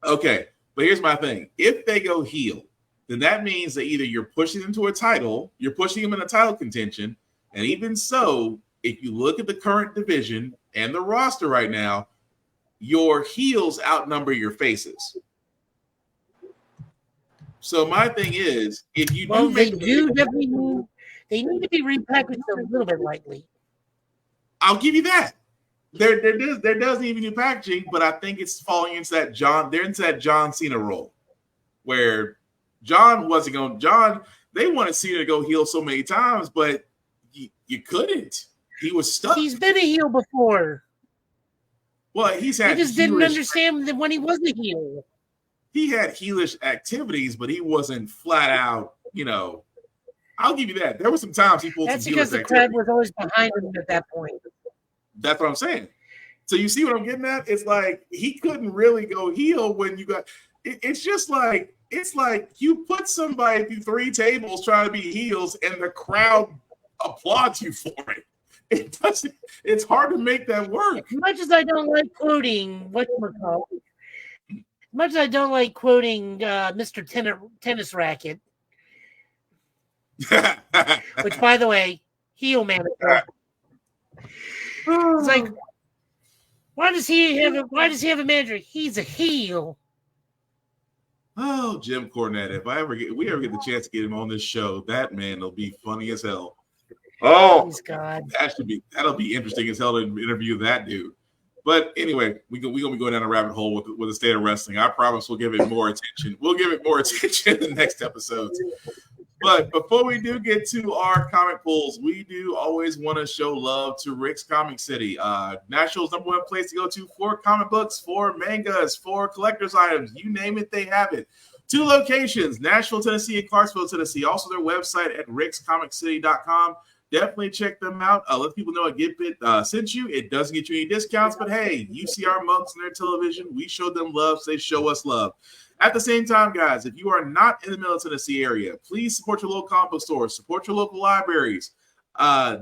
Okay, but here's my thing. If they go heel, then that means that either you're pushing them to a title, you're pushing them in a title contention, and even so, if you look at the current division and the roster right now, your heels outnumber your faces. So my thing is, if you they need to be repackaged a little bit lightly. I'll give you that. There does need to be new packaging, but I think it's falling into that John Cena role, where John wasn't going. They wanted Cena to go heel so many times, but you couldn't. He was stuck. He's been a heel before. Well, he just didn't understand that when he was a heel. He had heelish activities, but he wasn't flat out, I'll give you that. There were some times he pulled some heelish activities. That's because the crowd was always behind him at that point. That's what I'm saying. So you see what I'm getting at? It's like he couldn't really go heel when you got it's like you put somebody through 3 tables trying to be heels and the crowd applauds you for it. It's hard to make that work. As much as I don't like quoting Mr. Tennis Racket, which, by the way, heel manager. It's like, why does he have a manager? He's a heel. Oh, Jim Cornette! If we ever get the chance to get him on this show, that man will be funny as hell. Oh, God, that'll be interesting as hell to interview that dude. But anyway, we're gonna be going down a rabbit hole with the state of wrestling. I promise we'll give it more attention. We'll give it more attention in the next episodes. But before we do get to our comic pulls, we do always want to show love to Rick's Comic City, Nashville's #1 place to go to for comic books, for mangas, for collector's items. You name it, they have it. 2 locations, Nashville, Tennessee, and Clarksville, Tennessee. Also, their website at rickscomiccity.com. Definitely check them out. Let people know at GetBit sent you. It doesn't get you any discounts, but hey, you see our mugs on their television. We show them love, so they show us love. At the same time, guys, if you are not in the Middle Tennessee area, please support your local comic book stores, support your local libraries.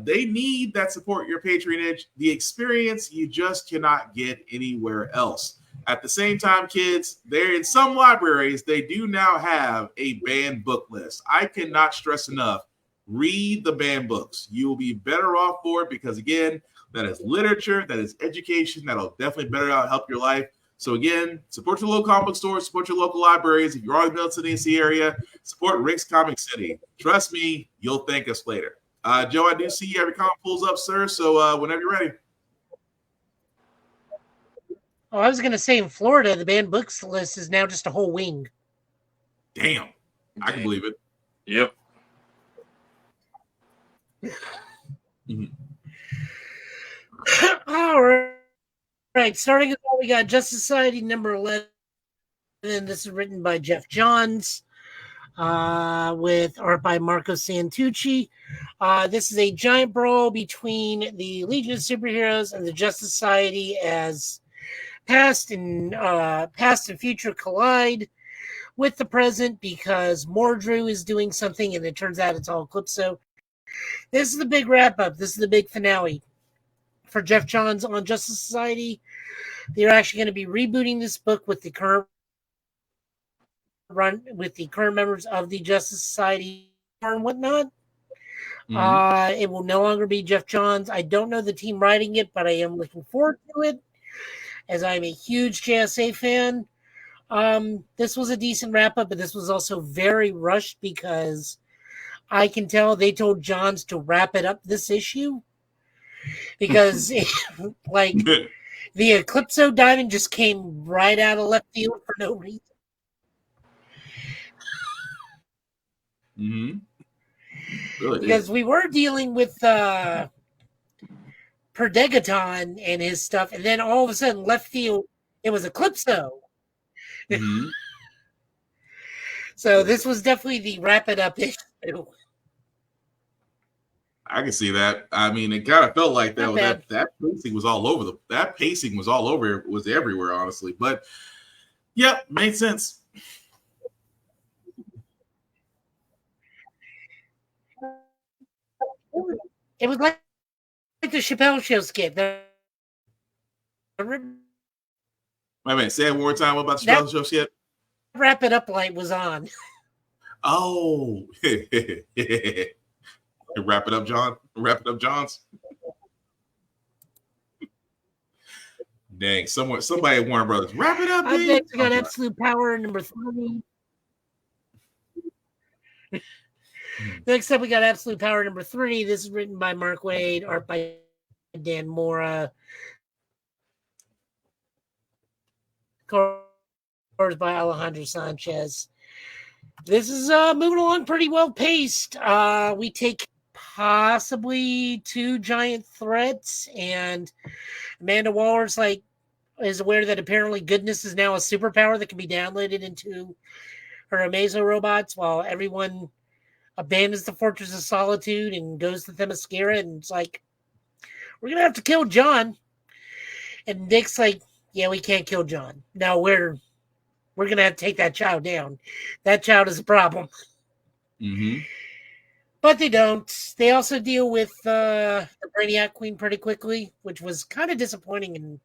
They need that support, your patronage, the experience you just cannot get anywhere else. At the same time, kids, there in some libraries, they do now have a banned book list. I cannot stress enough. Read the banned books. You will be better off for it because, again, that is literature, that is education, that'll definitely better help your life. So, again, support your local comic book stores, support your local libraries. If you're in the Middle Tennessee area, support Rick's Comic City. Trust me, you'll thank us later. Joe, I do see you have your comic pulls up, sir, so whenever you're ready. Oh, I was going to say in Florida, the banned books list is now just a whole wing. Damn. I can believe it. Yep. Mm-hmm. All right. Starting with what we got, Justice Society number 11. This is written by Jeff Johns, with art by Marco Santucci. This is a giant brawl between the Legion of Superheroes and the Justice Society as past and future collide with the present because Mordru is doing something, and it turns out it's all Eclipso. This is the big wrap-up. This is the big finale for Jeff Johns on Justice Society. They're actually going to be rebooting this book with the current members of the Justice Society and whatnot. Mm-hmm. It will no longer be Jeff Johns. I don't know the team writing it, but I am looking forward to it, as I'm a huge JSA fan. This was a decent wrap-up, but this was also very rushed because I can tell they told Johns to wrap it up this issue because The Eclipso diamond just came right out of left field for no reason. Mm-hmm. Really Because we were dealing with Perdegaton and his stuff, and then all of a sudden, left field, it was Eclipso. Mm-hmm. So this was definitely the wrap it up issue. I can see that. I mean, it kind of felt like Not that. bad. That pacing was all over that pacing was all over. Was everywhere, honestly. But yep, made sense. It was like the Chappelle Show skit. Wait a minute. Say it one more time. What about the Chappelle Show skit? Wrap it up light was on. Oh, wrap it up, John. Wrap it up, Johns. Dang, somebody at Warner Brothers. Wrap it up, I dude. bet you got Absolute Power number 3. Next up, we got Absolute Power number 3. This is written by Mark Waid, art by Dan Mora, colors by Alejandro Sanchez. This is moving along pretty well paced. We take possibly 2 giant threats, and Amanda Waller's is aware that apparently goodness is now a superpower that can be downloaded into her Amazo robots, while everyone abandons the Fortress of Solitude and goes to Themyscira, and it's like, we're gonna have to kill John. And Nick's like, yeah, we can't kill John. No, we're gonna have to take that child down. That child is a problem. Mm-hmm. But they don't. They also deal with the Brainiac Queen pretty quickly, which was kind of disappointing in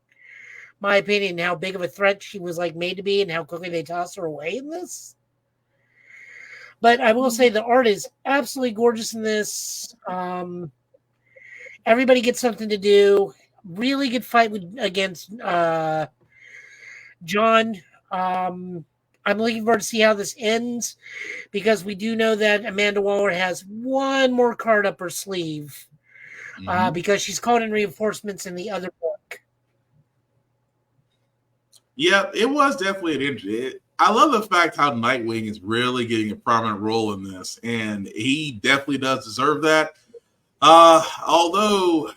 my opinion, how big of a threat she was made to be and how quickly they toss her away in this. But I will say the art is absolutely gorgeous in this. Everybody gets something to do. Really good fight against John. I'm looking forward to see how this ends, because we do know that Amanda Waller has one more card up her sleeve, because she's called in reinforcements in the other book. Yeah, it was definitely an injury. I love the fact how Nightwing is really getting a prominent role in this, and he definitely does deserve that. Although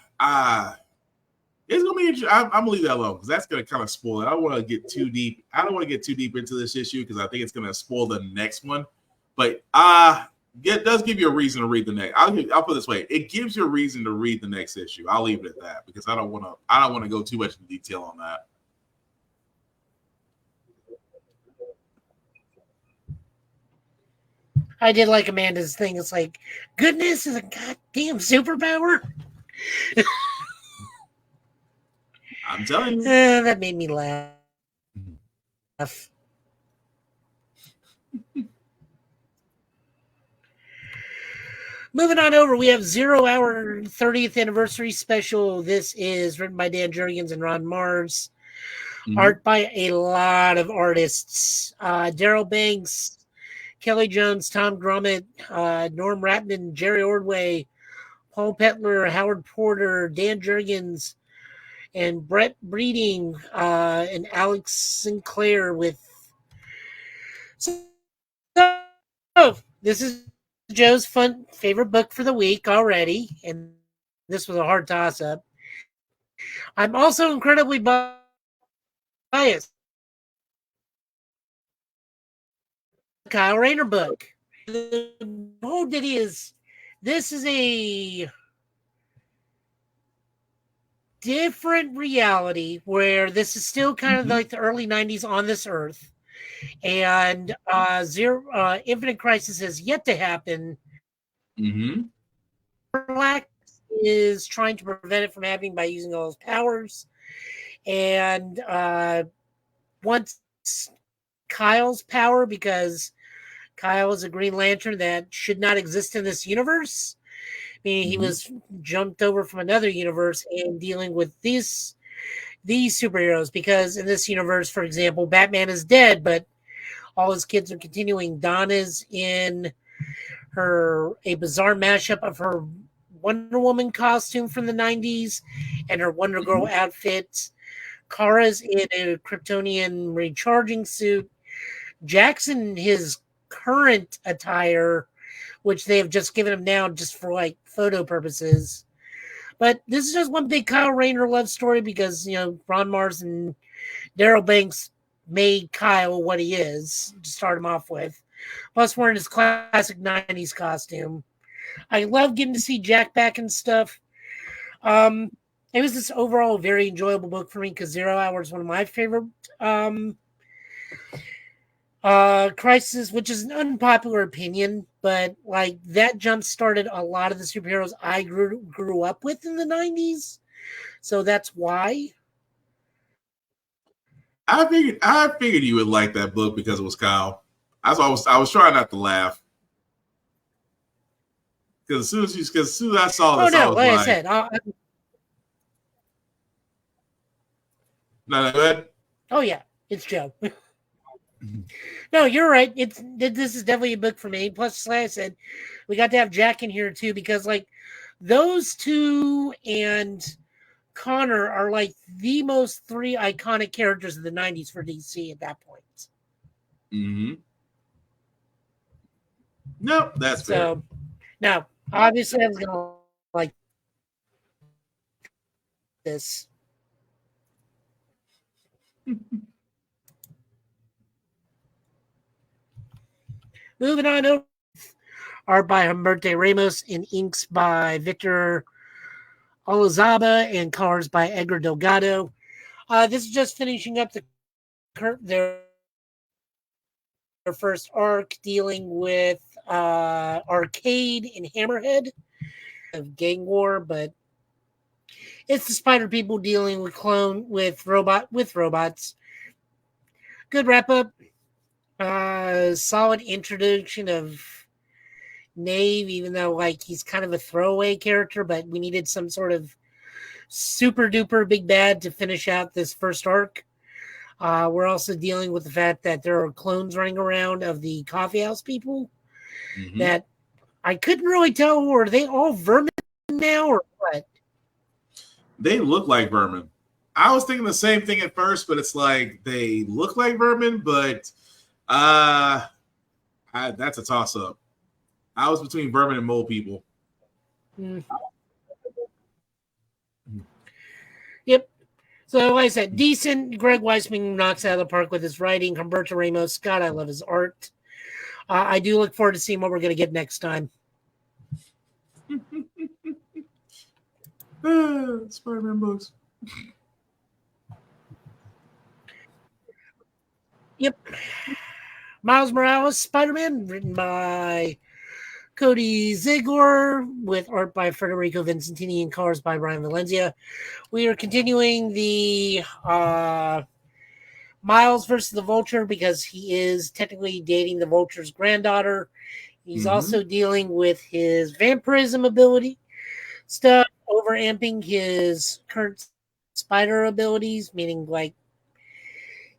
it's gonna be interesting. I'm gonna leave that alone because that's gonna kind of spoil it. I don't want to get too deep. I don't want to get too deep into this issue because I think it's gonna spoil the next one. But it does give you a reason to read the next. I'll put it this way: it gives you a reason to read the next issue. I'll leave it at that because I don't want to go too much in detail on that. I did like Amanda's thing. It's like, goodness is a goddamn superpower. I'm telling you. That made me laugh. Moving on over, we have 0 Hour 30th Anniversary Special. This is written by Dan Jurgens and Ron Mars. Art by a lot of artists. Daryl Banks, Kelly Jones, Tom Grummett, Norm Ratman, Jerry Ordway, Paul Petler, Howard Porter, Dan Jurgens, and Brett Breeding, and Alex Sinclair with... So, this is Joe's favorite book for the week already, and this was a hard toss-up. I'm also incredibly biased. Kyle Rayner book. The whole ditty is, this is a different reality where this is still kind of like the early 90s on this earth, and Infinite Crisis has yet to happen. Black is trying to prevent it from happening by using all his powers, and once Kyle's power, because Kyle is a Green Lantern that should not exist in this universe. Meaning he was jumped over from another universe and dealing with these superheroes, because in this universe, for example, Batman is dead, but all his kids are continuing. Donna's in a bizarre mashup of her Wonder Woman costume from the 90s and her Wonder Girl outfit. Kara's in a Kryptonian recharging suit. Jackson, his current attire, which they have just given him now just for like photo purposes. But this is just one big Kyle Rayner love story because, Ron Mars and Daryl Banks made Kyle what he is to start him off with. Plus wearing his classic 90s costume. I love getting to see Jack back and stuff. It was this overall very enjoyable book for me because 0 Hour is one of my favorite Crisis, which is an unpopular opinion, but like that jump started a lot of the superheroes I grew up with in the 90s. So that's why. I figured you would like that book because it was Kyle. I was trying not to laugh. Because as soon as I saw this, I was like like, I said, no, go ahead. Oh yeah, it's Joe. No, you're right. This is definitely a book for me. Plus, like I said, we got to have Jack in here too because like those two and Connor are like the most three iconic characters of the 90s for DC at that point. Mm-hmm. No, that's fair. Now, obviously, I was gonna like this. Moving on over. Art by Humberto Ramos and inks by Victor Olazaba and colors by Edgar Delgado. This is just finishing up their first arc dealing with Arcade and Hammerhead of gang war, but it's the Spider People dealing with robots. Good wrap up. Solid introduction of Nave, even though like he's kind of a throwaway character, but we needed some sort of super duper big bad to finish out this first arc. We're also dealing with the fact that there are clones running around of the coffee house people that I couldn't really tell, were they all vermin now or what? They look like vermin. I was thinking the same thing at first, but it's like they look like vermin, but that's a toss-up. I was between vermin and mole people. Yep. So, like I said, decent. Greg Weisman knocks out of the park with his writing. Humberto Ramos, God, I love his art. I do look forward to seeing what we're going to get next time. Spider-Man books. Yep. Miles Morales, Spider-Man, written by Cody Ziegler, with art by Federico Vincentini and colors by Brian Valencia. We are continuing the Miles versus the Vulture because he is technically dating the Vulture's granddaughter. He's also dealing with his vampirism ability stuff, overamping his current spider abilities, meaning like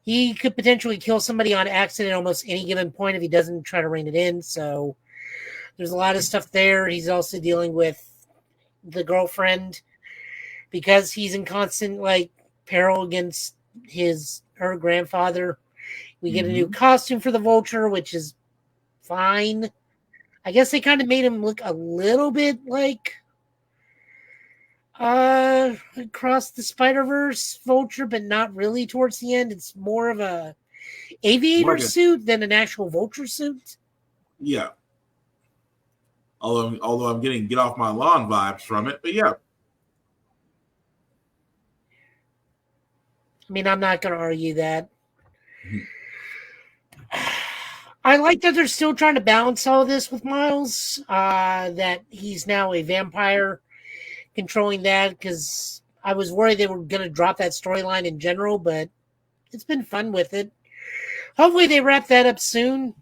he could potentially kill somebody on accident at almost any given point if he doesn't try to rein it in. So there's a lot of stuff there. He's also dealing with the girlfriend because he's in constant like peril against her grandfather. We get a new costume for the Vulture, which is fine. I guess they kind of made him look a little bit like Across the Spider-Verse Vulture, but not really towards the end. It's more of a aviator suit than an actual Vulture suit. Yeah. Although I'm getting get off my lawn vibes from it, but yeah. I mean, I'm not going to argue that. I like that they're still trying to balance all this with Miles, that he's now a vampire, controlling that, because I was worried they were going to drop that storyline in general, but it's been fun with it. Hopefully they wrap that up soon.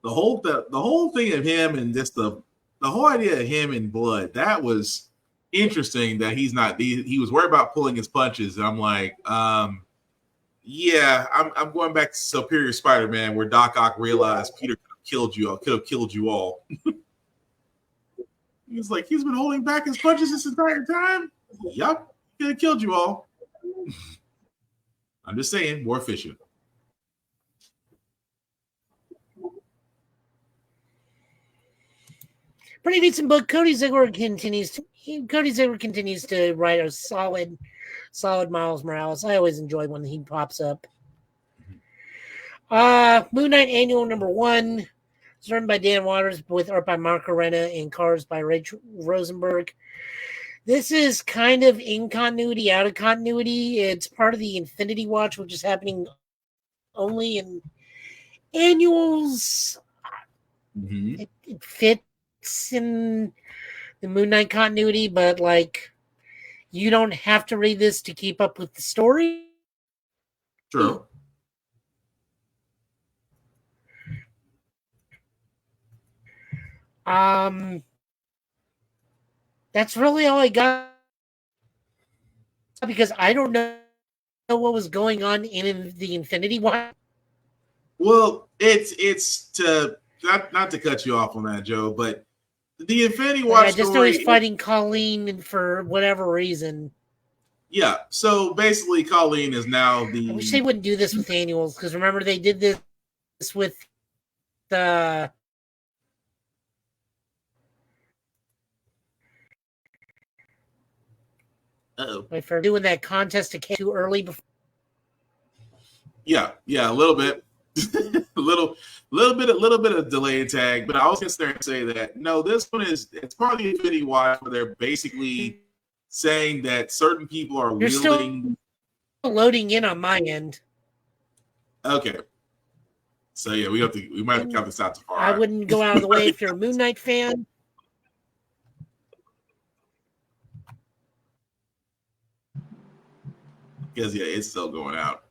The whole thing of him and just the whole idea of him in blood, that was interesting that he was worried about pulling his punches. And I'm like, yeah, I'm going back to Superior Spider-Man where Doc Ock realized Peter could have killed you all. He's like, he's been holding back his punches this entire time? Yup, he could have killed you all. I'm just saying, more efficient. Pretty decent book. Cody Ziegler continues to write a solid Miles Morales. I always enjoy when he pops up. Moon Knight Annual #1. It's written by Dan Waters with art by Mark Arena and colors by Rachel Rosenberg. This is kind of in continuity, out of continuity. It's part of the Infinity Watch, which is happening only in annuals. Mm-hmm. It fits in the Moon Knight continuity, but like you don't have to read this to keep up with the story. True. That's really all I got because I don't know what was going on in the Infinity Watch. Well, it's to not to cut you off on that, Joe, but the Infinity Watch I just know story, he's fighting Colleen for whatever reason. Yeah, so basically, Colleen is now the. I wish they wouldn't do this with annuals because remember they did this with the. If they're doing that contest to too early before. Yeah, a little bit, a little bit of delay and tag. But I was gonna sit there and say that no, this one it's part of the Infinity Watch where they're basically saying that certain people are You're wielding. Still loading in on my end. Okay. So yeah, we might have to count this out to far. I wouldn't go out of the way if you're a Moon Knight fan. Because yeah, it's still going out.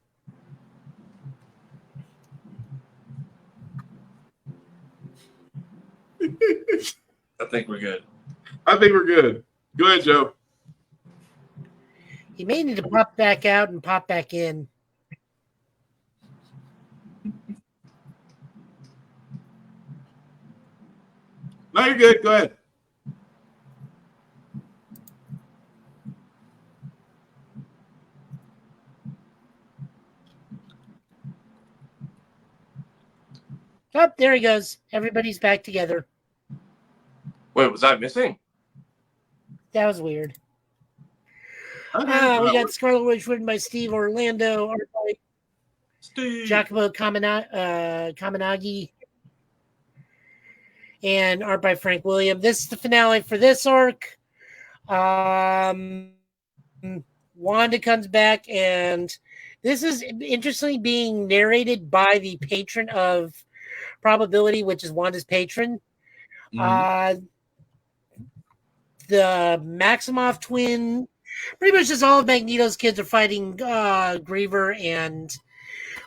I think we're good. Go ahead, Joe. He may need to pop back out and pop back in. No, you're good. Go ahead. Oh, there he goes. Everybody's back together. Wait, was I missing? That was weird. Okay. We got Scarlet Witch written by Steve Orlando, art by Giacomo Kaminagi, and art by Frank William. This is the finale for this arc. Wanda comes back, and this is interestingly being narrated by the patron of Probability, which is Wanda's patron. Mm-hmm. The Maximoff twin, pretty much just all of Magneto's kids are fighting Griever, and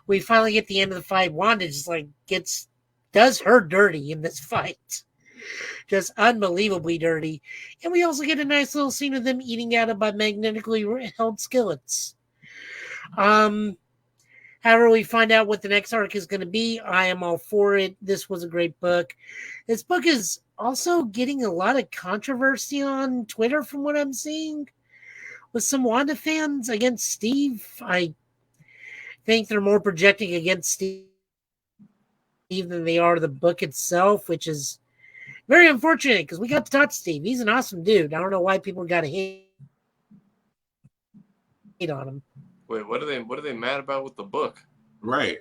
we finally get the end of the fight. Wanda just like does her dirty in this fight, just unbelievably dirty. And we also get a nice little scene of them eating out of by magnetically held skillets. However, we find out what the next arc is going to be. I am all for it. This was a great book. This book is also getting a lot of controversy on Twitter from what I'm seeing with some Wanda fans against Steve. I think they're more projecting against Steve than they are the book itself, which is very unfortunate because we got to talk to Steve. He's an awesome dude. I don't know why people got to hate on him. Wait, what are they mad about with the book? Right.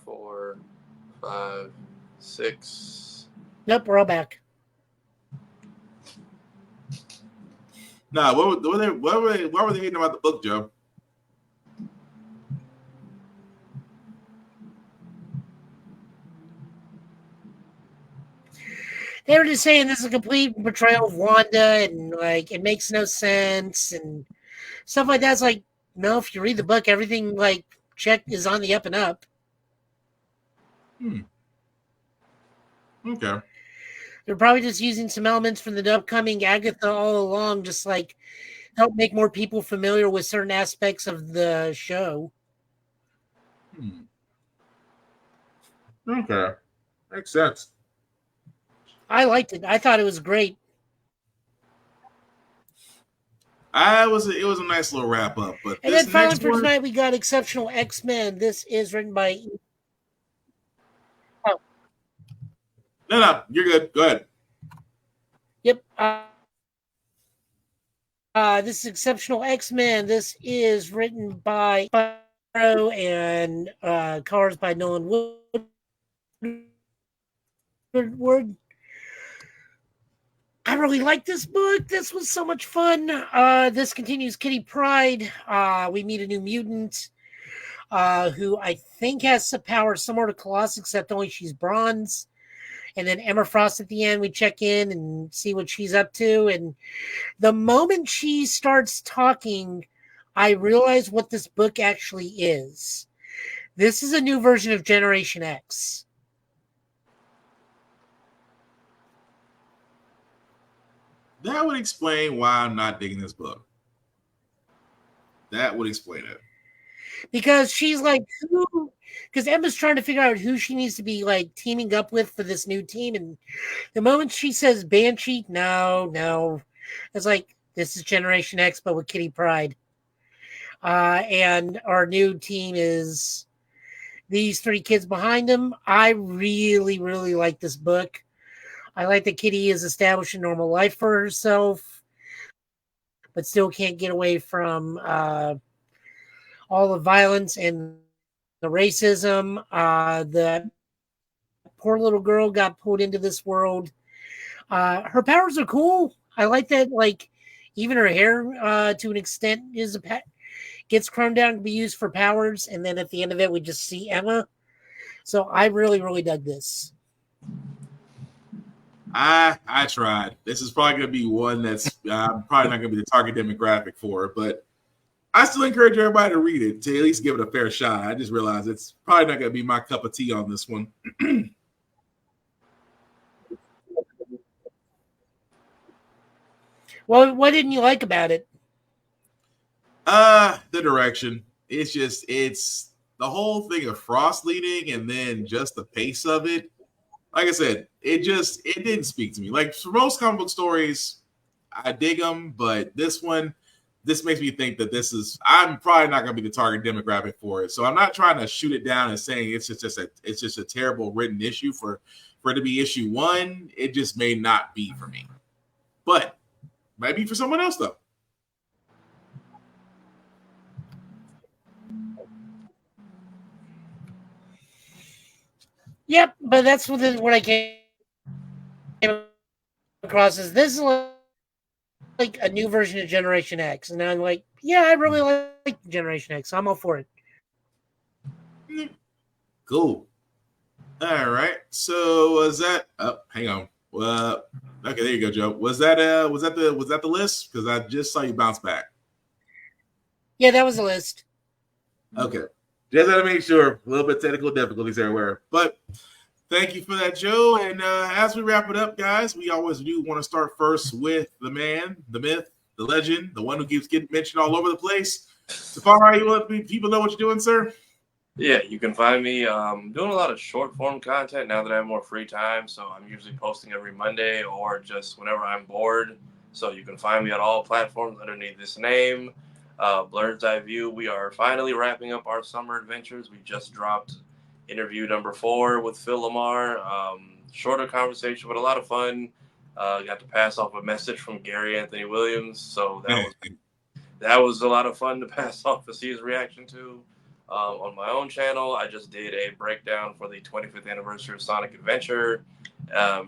Four, 5, 6. Nope, we're all back. Nah, what were they hating about the book, Joe? They were just saying this is a complete betrayal of Wanda and like it makes no sense and stuff like that. It's like, no, if you read the book, everything like is on the up and up. Okay. They're probably just using some elements from the upcoming Agatha all along, just like help make more people familiar with certain aspects of the show. Okay. Makes sense. I liked it. I thought it was great. It was a nice little wrap up. But And this then finally next for one, tonight, we got Exceptional X-Men. This is written by... Oh. No, you're good. Go ahead. Yep. This is Exceptional X-Men. This is written by and colors by Nolan Woodward. I really like this book. This was so much fun. This continues Kitty Pryde. We meet a new mutant who I think has some power similar to Colossus, except only she's bronze. And then Emma Frost at the end, we check in and see what she's up to. And the moment she starts talking, I realize what this book actually is. This is a new version of Generation X. That would explain why I'm not digging this book. That would explain it. Because she's like, who? Because Emma's trying to figure out who she needs to be like teaming up with for this new team. And the moment she says Banshee, no. It's like, this is Generation X, but with Kitty Pryde. And our new team is these three kids behind them. I really, really like this book. I like that Kitty is establishing a normal life for herself, but still can't get away from all the violence and the racism. The poor little girl got pulled into this world. Her powers are cool. I like that, like, even her hair, to an extent, gets chromed down to be used for powers, and then at the end of it, we just see Emma. So I really, really dug this. I tried. This is probably going to be one that's I'm probably not going to be the target demographic for, but I still encourage everybody to read it, to at least give it a fair shot. I just realized it's probably not going to be my cup of tea on this one. Well, what didn't you like about it? The direction. It's the whole thing of Frost leading and then just the pace of it. Like I said, it didn't speak to me. Like for most comic book stories, I dig them, but this makes me think that I'm probably not going to be the target demographic for it. So I'm not trying to shoot it down and saying it's just a terrible written issue for it to be issue 1. It just may not be for me, but might be for someone else though. Yep, but that's what I came across is this is like a new version of Generation X. And I'm like, yeah, I really like Generation X. I'm all for it. Cool. All right. So was that hang on. Okay, there you go, Joe. Was that the list? Because I just saw you bounce back. Yeah, that was the list. Okay. Just had to make sure. A little bit technical difficulties everywhere. But thank you for that, Joe. And as we wrap it up, guys, we always do want to start first with the man, the myth, the legend, the one who keeps getting mentioned all over the place. Safari, you let people know what you're doing, sir? Yeah, you can find me doing a lot of short form content now that I have more free time. So I'm usually posting every Monday or just whenever I'm bored. So you can find me on all platforms underneath this name. Blurred's Eye View. We are finally wrapping up our summer adventures. We just dropped interview number 4 with Phil Lamar. Shorter conversation, but a lot of fun. Got to pass off a message from Gary Anthony Williams. So that was a lot of fun to pass off to see his reaction to. On my own channel, I just did a breakdown for the 25th anniversary of Sonic Adventure.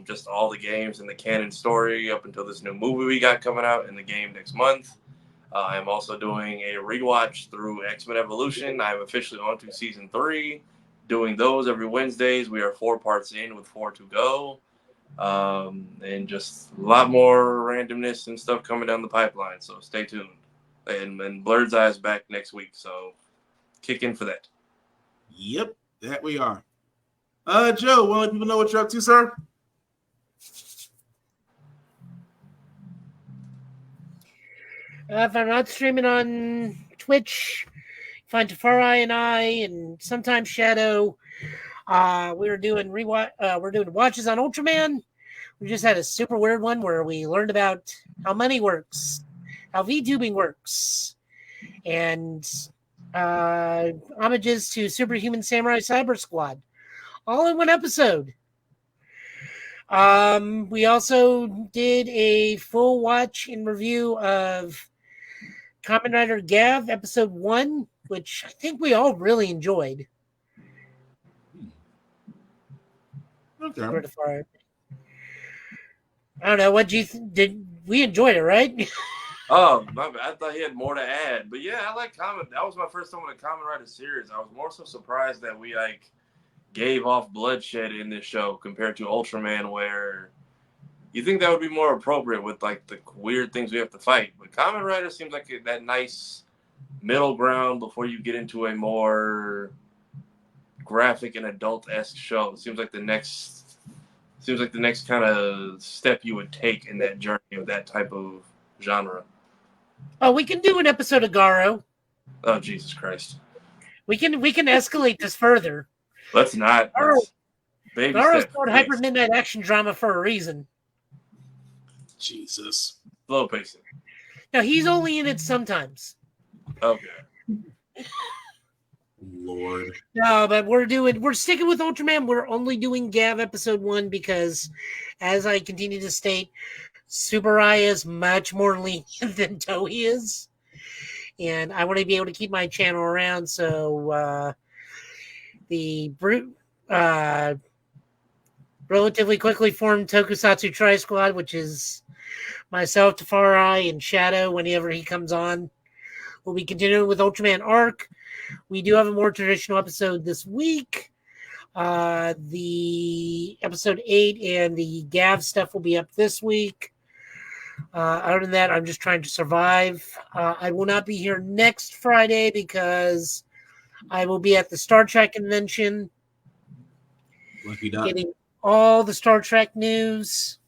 Just all the games in the canon story up until this new movie we got coming out in the game next month. I'm also doing a rewatch through X-Men Evolution. I'm officially on to season 3. Doing those every Wednesdays. We are 4 parts in with 4 to go. And just a lot more randomness and stuff coming down the pipeline. So stay tuned. And Blurred's Eye is back next week. So kick in for that. Yep, that we are. Joe, want to let people know what you're up to, sir? If I'm not streaming on Twitch, find Tafari and I, and sometimes Shadow. We're doing watches on Ultraman. We just had a super weird one where we learned about how money works, how VTubing works, and homages to Superhuman Samurai Cyber Squad, all in one episode. We also did a full watch and review of Kamen Rider Gav episode 1, which I think we all really enjoyed. Okay. I don't know. What did we enjoyed it, right? Oh, my bad. I thought he had more to add. But yeah, I like Kamen. That was my first time with a Kamen Rider series. I was more so surprised that we gave off bloodshed in this show compared to Ultraman, where you think that would be more appropriate with the weird things we have to fight. But Kamen Rider seems like that nice middle ground before you get into a more graphic and adult-esque show. It seems like the next kind of step you would take in that journey of that type of genre. Oh, we can do an episode of Garo. Oh, Jesus Christ. We can escalate this further. Let's not. Garo's called Hyper Midnight Action Drama for a reason. Jesus. Slow pacing. No, he's only in it sometimes. Okay. Lord. No, but we're sticking with Ultraman. We're only doing Gav episode 1 because, as I continue to state, Super Rai is much more lenient than Toei is. And I want to be able to keep my channel around, so the relatively quickly formed Tokusatsu Tri-Squad, which is myself, Tafari, and Shadow, whenever he comes on, we'll be continuing with Ultraman Arc. We do have a more traditional episode this week. The episode 8 and the Gav stuff will be up this week. Other than that, I'm just trying to survive. I will not be here next Friday because I will be at the Star Trek convention. Lucky duck. Getting all the Star Trek news.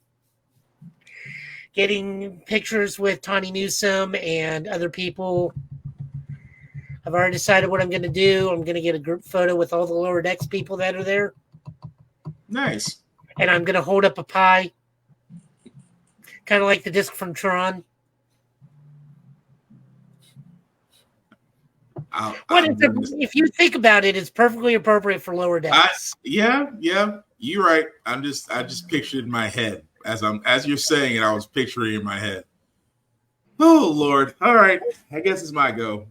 Getting pictures with Tawny Newsome and other people. I've already decided what I'm going to do. I'm going to get a group photo with all the Lower Decks people that are there. Nice. And I'm going to hold up a pie. Kind of like the disc from Tron. If you think about it, it's perfectly appropriate for Lower Decks. Yeah, you're right. I just pictured in my head as you're saying it. I was picturing it in my head. Oh Lord! All right, I guess it's my go.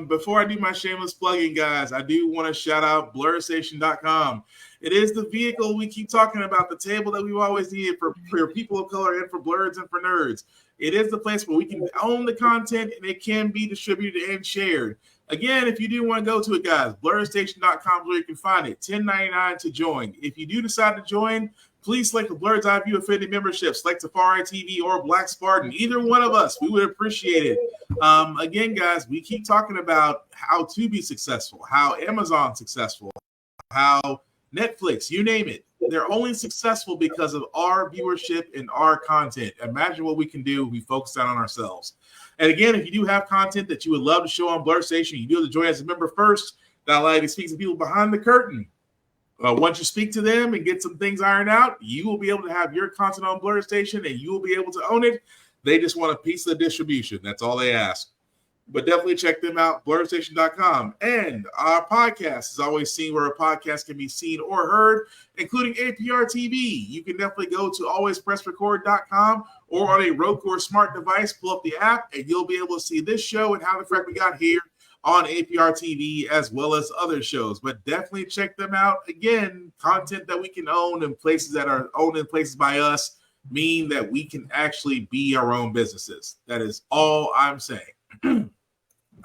Before I do my shameless plugging, guys, I do want to shout out BlurStation.com. It is the vehicle we keep talking about, the table that we've always needed for people of color and for blurs and for nerds. It is the place where we can own the content and it can be distributed and shared. Again, if you do want to go to it, guys, BlurStation.com is where you can find it. $10.99 to join. If you do decide to join, please select the Blur's Eye View affiliate membership. Select Safari TV or Black Spartan. Either one of us, we would appreciate it. Again, guys, we keep talking about how to be successful, how Amazon's successful, how Netflix, you name it. They're only successful because of our viewership and our content. Imagine what we can do if we focus on ourselves. And again, if you do have content that you would love to show on Blur Station, you do have to join as a member first. That allows you to speak to people behind the curtain. Once you speak to them and get some things ironed out, you will be able to have your content on Blur Station and you will be able to own it. They just want a piece of the distribution. That's all they ask. But definitely check them out, BlurStation.com. And our podcast is always seen where a podcast can be seen or heard, including APR TV. You can definitely go to alwayspressrecord.com or on a Roku or smart device, pull up the app, and you'll be able to see this show and how the frick we got here on APR TV as well as other shows. But definitely check them out. Again, content that we can own and places that are owned in places by us mean that we can actually be our own businesses. That is all I'm saying.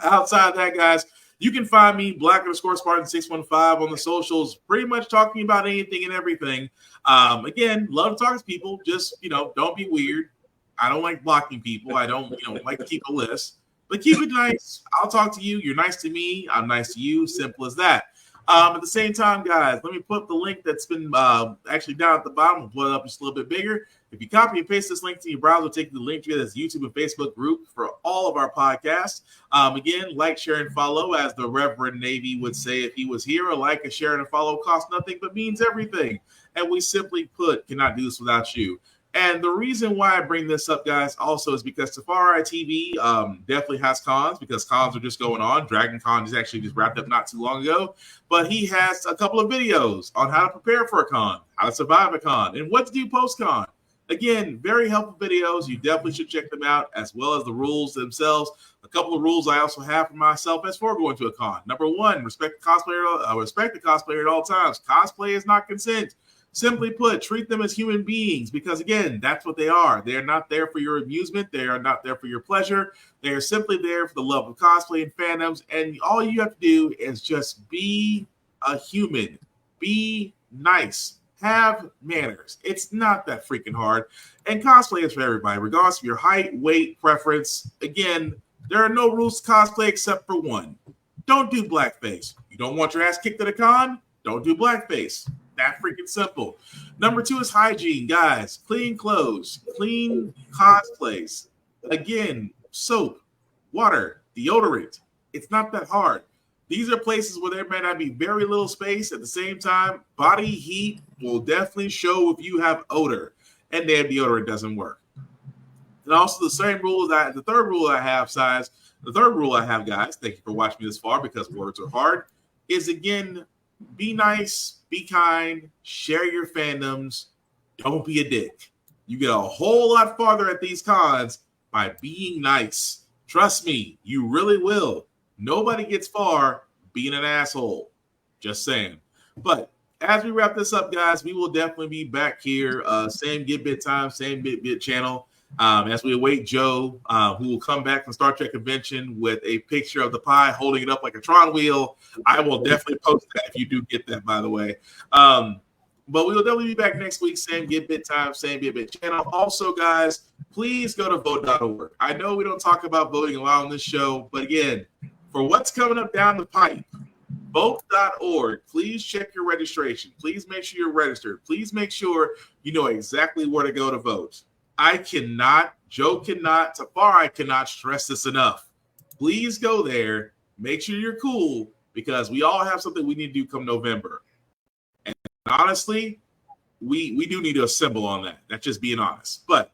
Outside that, guys, you can find me Black_Spartan615 on the socials, pretty much talking about anything and everything. Again, love to talk to people. Just, don't be weird. I don't like blocking people. I don't, like to keep a list, but keep it nice. I'll talk to you. You're nice to me. I'm nice to you. Simple as that. At the same time, guys, let me put up the link that's been actually down at the bottom. We'll blow it up just a little bit bigger. If you copy and paste this link to your browser, take the link to this YouTube and Facebook group for all of our podcasts. Again, like, share, and follow, as the Reverend Navy would say if he was here. A like, a share, and a follow costs nothing but means everything. And we simply put, cannot do this without you. And the reason why I bring this up, guys, also is because Safari TV definitely has cons, because cons are just going on. Dragon Con is actually just wrapped up not too long ago. But he has a couple of videos on how to prepare for a con, how to survive a con, and what to do post-con. Again, very helpful videos. You definitely should check them out, as well as the rules themselves. A couple of rules I also have for myself as for going to a con. Number one, respect the cosplayer at all times. Cosplay is not consent. Simply put, treat them as human beings, because, again, that's what they are. They are not there for your amusement. They are not there for your pleasure. They are simply there for the love of cosplay and fandoms, and all you have to do is just be a human. Be nice. Have manners. It's not that freaking hard. And cosplay is for everybody, regardless of your height, weight, preference. Again, there are no rules to cosplay except for one. Don't do blackface. You don't want your ass kicked at a con? Don't do blackface. That freaking simple. Number two is hygiene, guys. Clean clothes, clean cosplays. Again, soap, water, deodorant. It's not that hard. These are places where there may not be very little space. At the same time, body heat will definitely show if you have odor, and damn deodorant doesn't work. And also the same rule that the third rule I have, guys, thank you for watching me this far, because words are hard, is, again, be nice, be kind, share your fandoms, don't be a dick. You get a whole lot farther at these cons by being nice. Trust me, you really will. Nobody gets far being an asshole. Just saying. But as we wrap this up, guys, we will definitely be back here. Same Get Bit time, same Bit channel. As we await Joe, who will come back from Star Trek Convention with a picture of the pie holding it up like a Tron wheel. I will definitely post that if you do get that, by the way. But we will definitely be back next week. Same Get Bit time, same Get Bit channel. Also, guys, please go to vote.org. I know we don't talk about voting a lot on this show, but again, for what's coming up down the pipe, vote.org. Please check your registration. Please make sure you're registered. Please make sure you know exactly where to go to vote. Joe cannot, Safari cannot stress this enough. Please go there. Make sure you're cool, because we all have something we need to do come November. And honestly, we do need to assemble on that. That's just being honest. But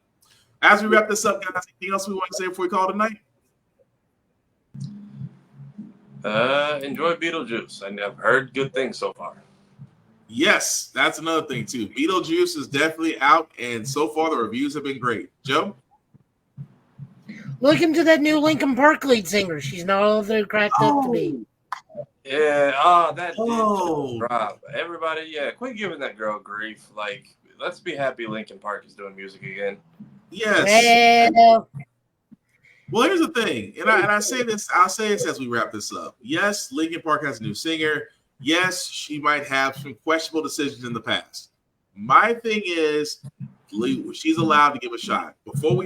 as we wrap this up, guys, anything else we want to say before we call it a night? Enjoy Beetlejuice. I've heard good things so far. Yes, that's another thing too. Beetlejuice is definitely out, and so far the reviews have been great. Joe? Look into that new Linkin Park lead singer. She's not all they're cracked up to be. Yeah, that did drop. Everybody, quit giving that girl grief. Like, let's be happy Linkin Park is doing music again. Yes. Well, here's the thing, and I'll say this as we wrap this up. Yes, Linkin Park has a new singer. Yes, she might have some questionable decisions in the past. My thing is, she's allowed to give a shot. Before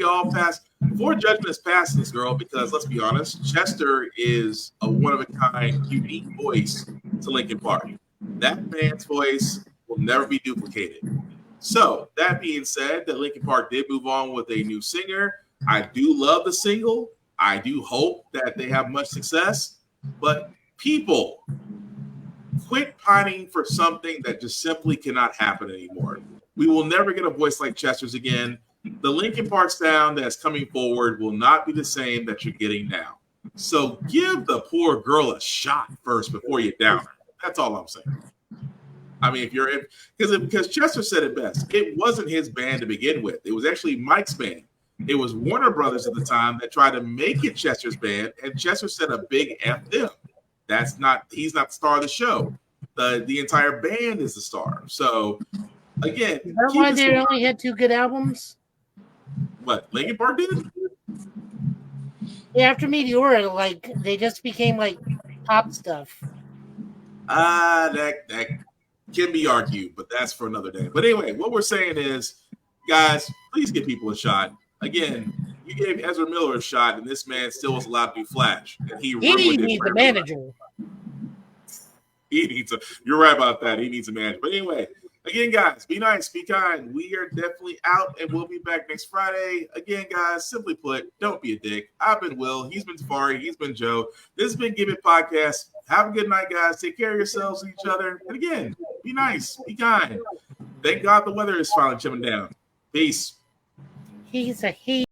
judgment is passed on this girl, because let's be honest, Chester is a one-of-a-kind, unique voice to Linkin Park. That man's voice will never be duplicated. So, that being said, that Linkin Park did move on with a new singer. I do love the single. I do hope that they have much success. But people, quit pining for something that just simply cannot happen anymore. We will never get a voice like Chester's again. The Linkin Park sound that's coming forward will not be the same that you're getting now. So give the poor girl a shot first before you down her. That's all I'm saying. I mean, because Chester said it best. It wasn't his band to begin with. It was actually Mike's band. It was Warner Brothers at the time that tried to make it Chester's band, and Chester said a big F them. He's not the star of the show. The entire band is the star. So again, is that why they only had 2 good albums? What, Linkin Park did? Yeah, after Meteora, like they just became like pop stuff. That can be argued, but that's for another day. But anyway, what we're saying is, guys, please give people a shot. Again, you gave Ezra Miller a shot, and this man still was allowed to do Flash. And he He needs the manager. He needs a. You're right about that. He needs a manager. But anyway, again, guys, be nice, be kind. We are definitely out, and we'll be back next Friday. Again, guys, simply put, don't be a dick. I've been Will. He's been Tafari. He's been Joe. This has been Give It Podcast. Have a good night, guys. Take care of yourselves and each other. And again, be nice, be kind. Thank God the weather is finally chimming down. Peace. He's a he.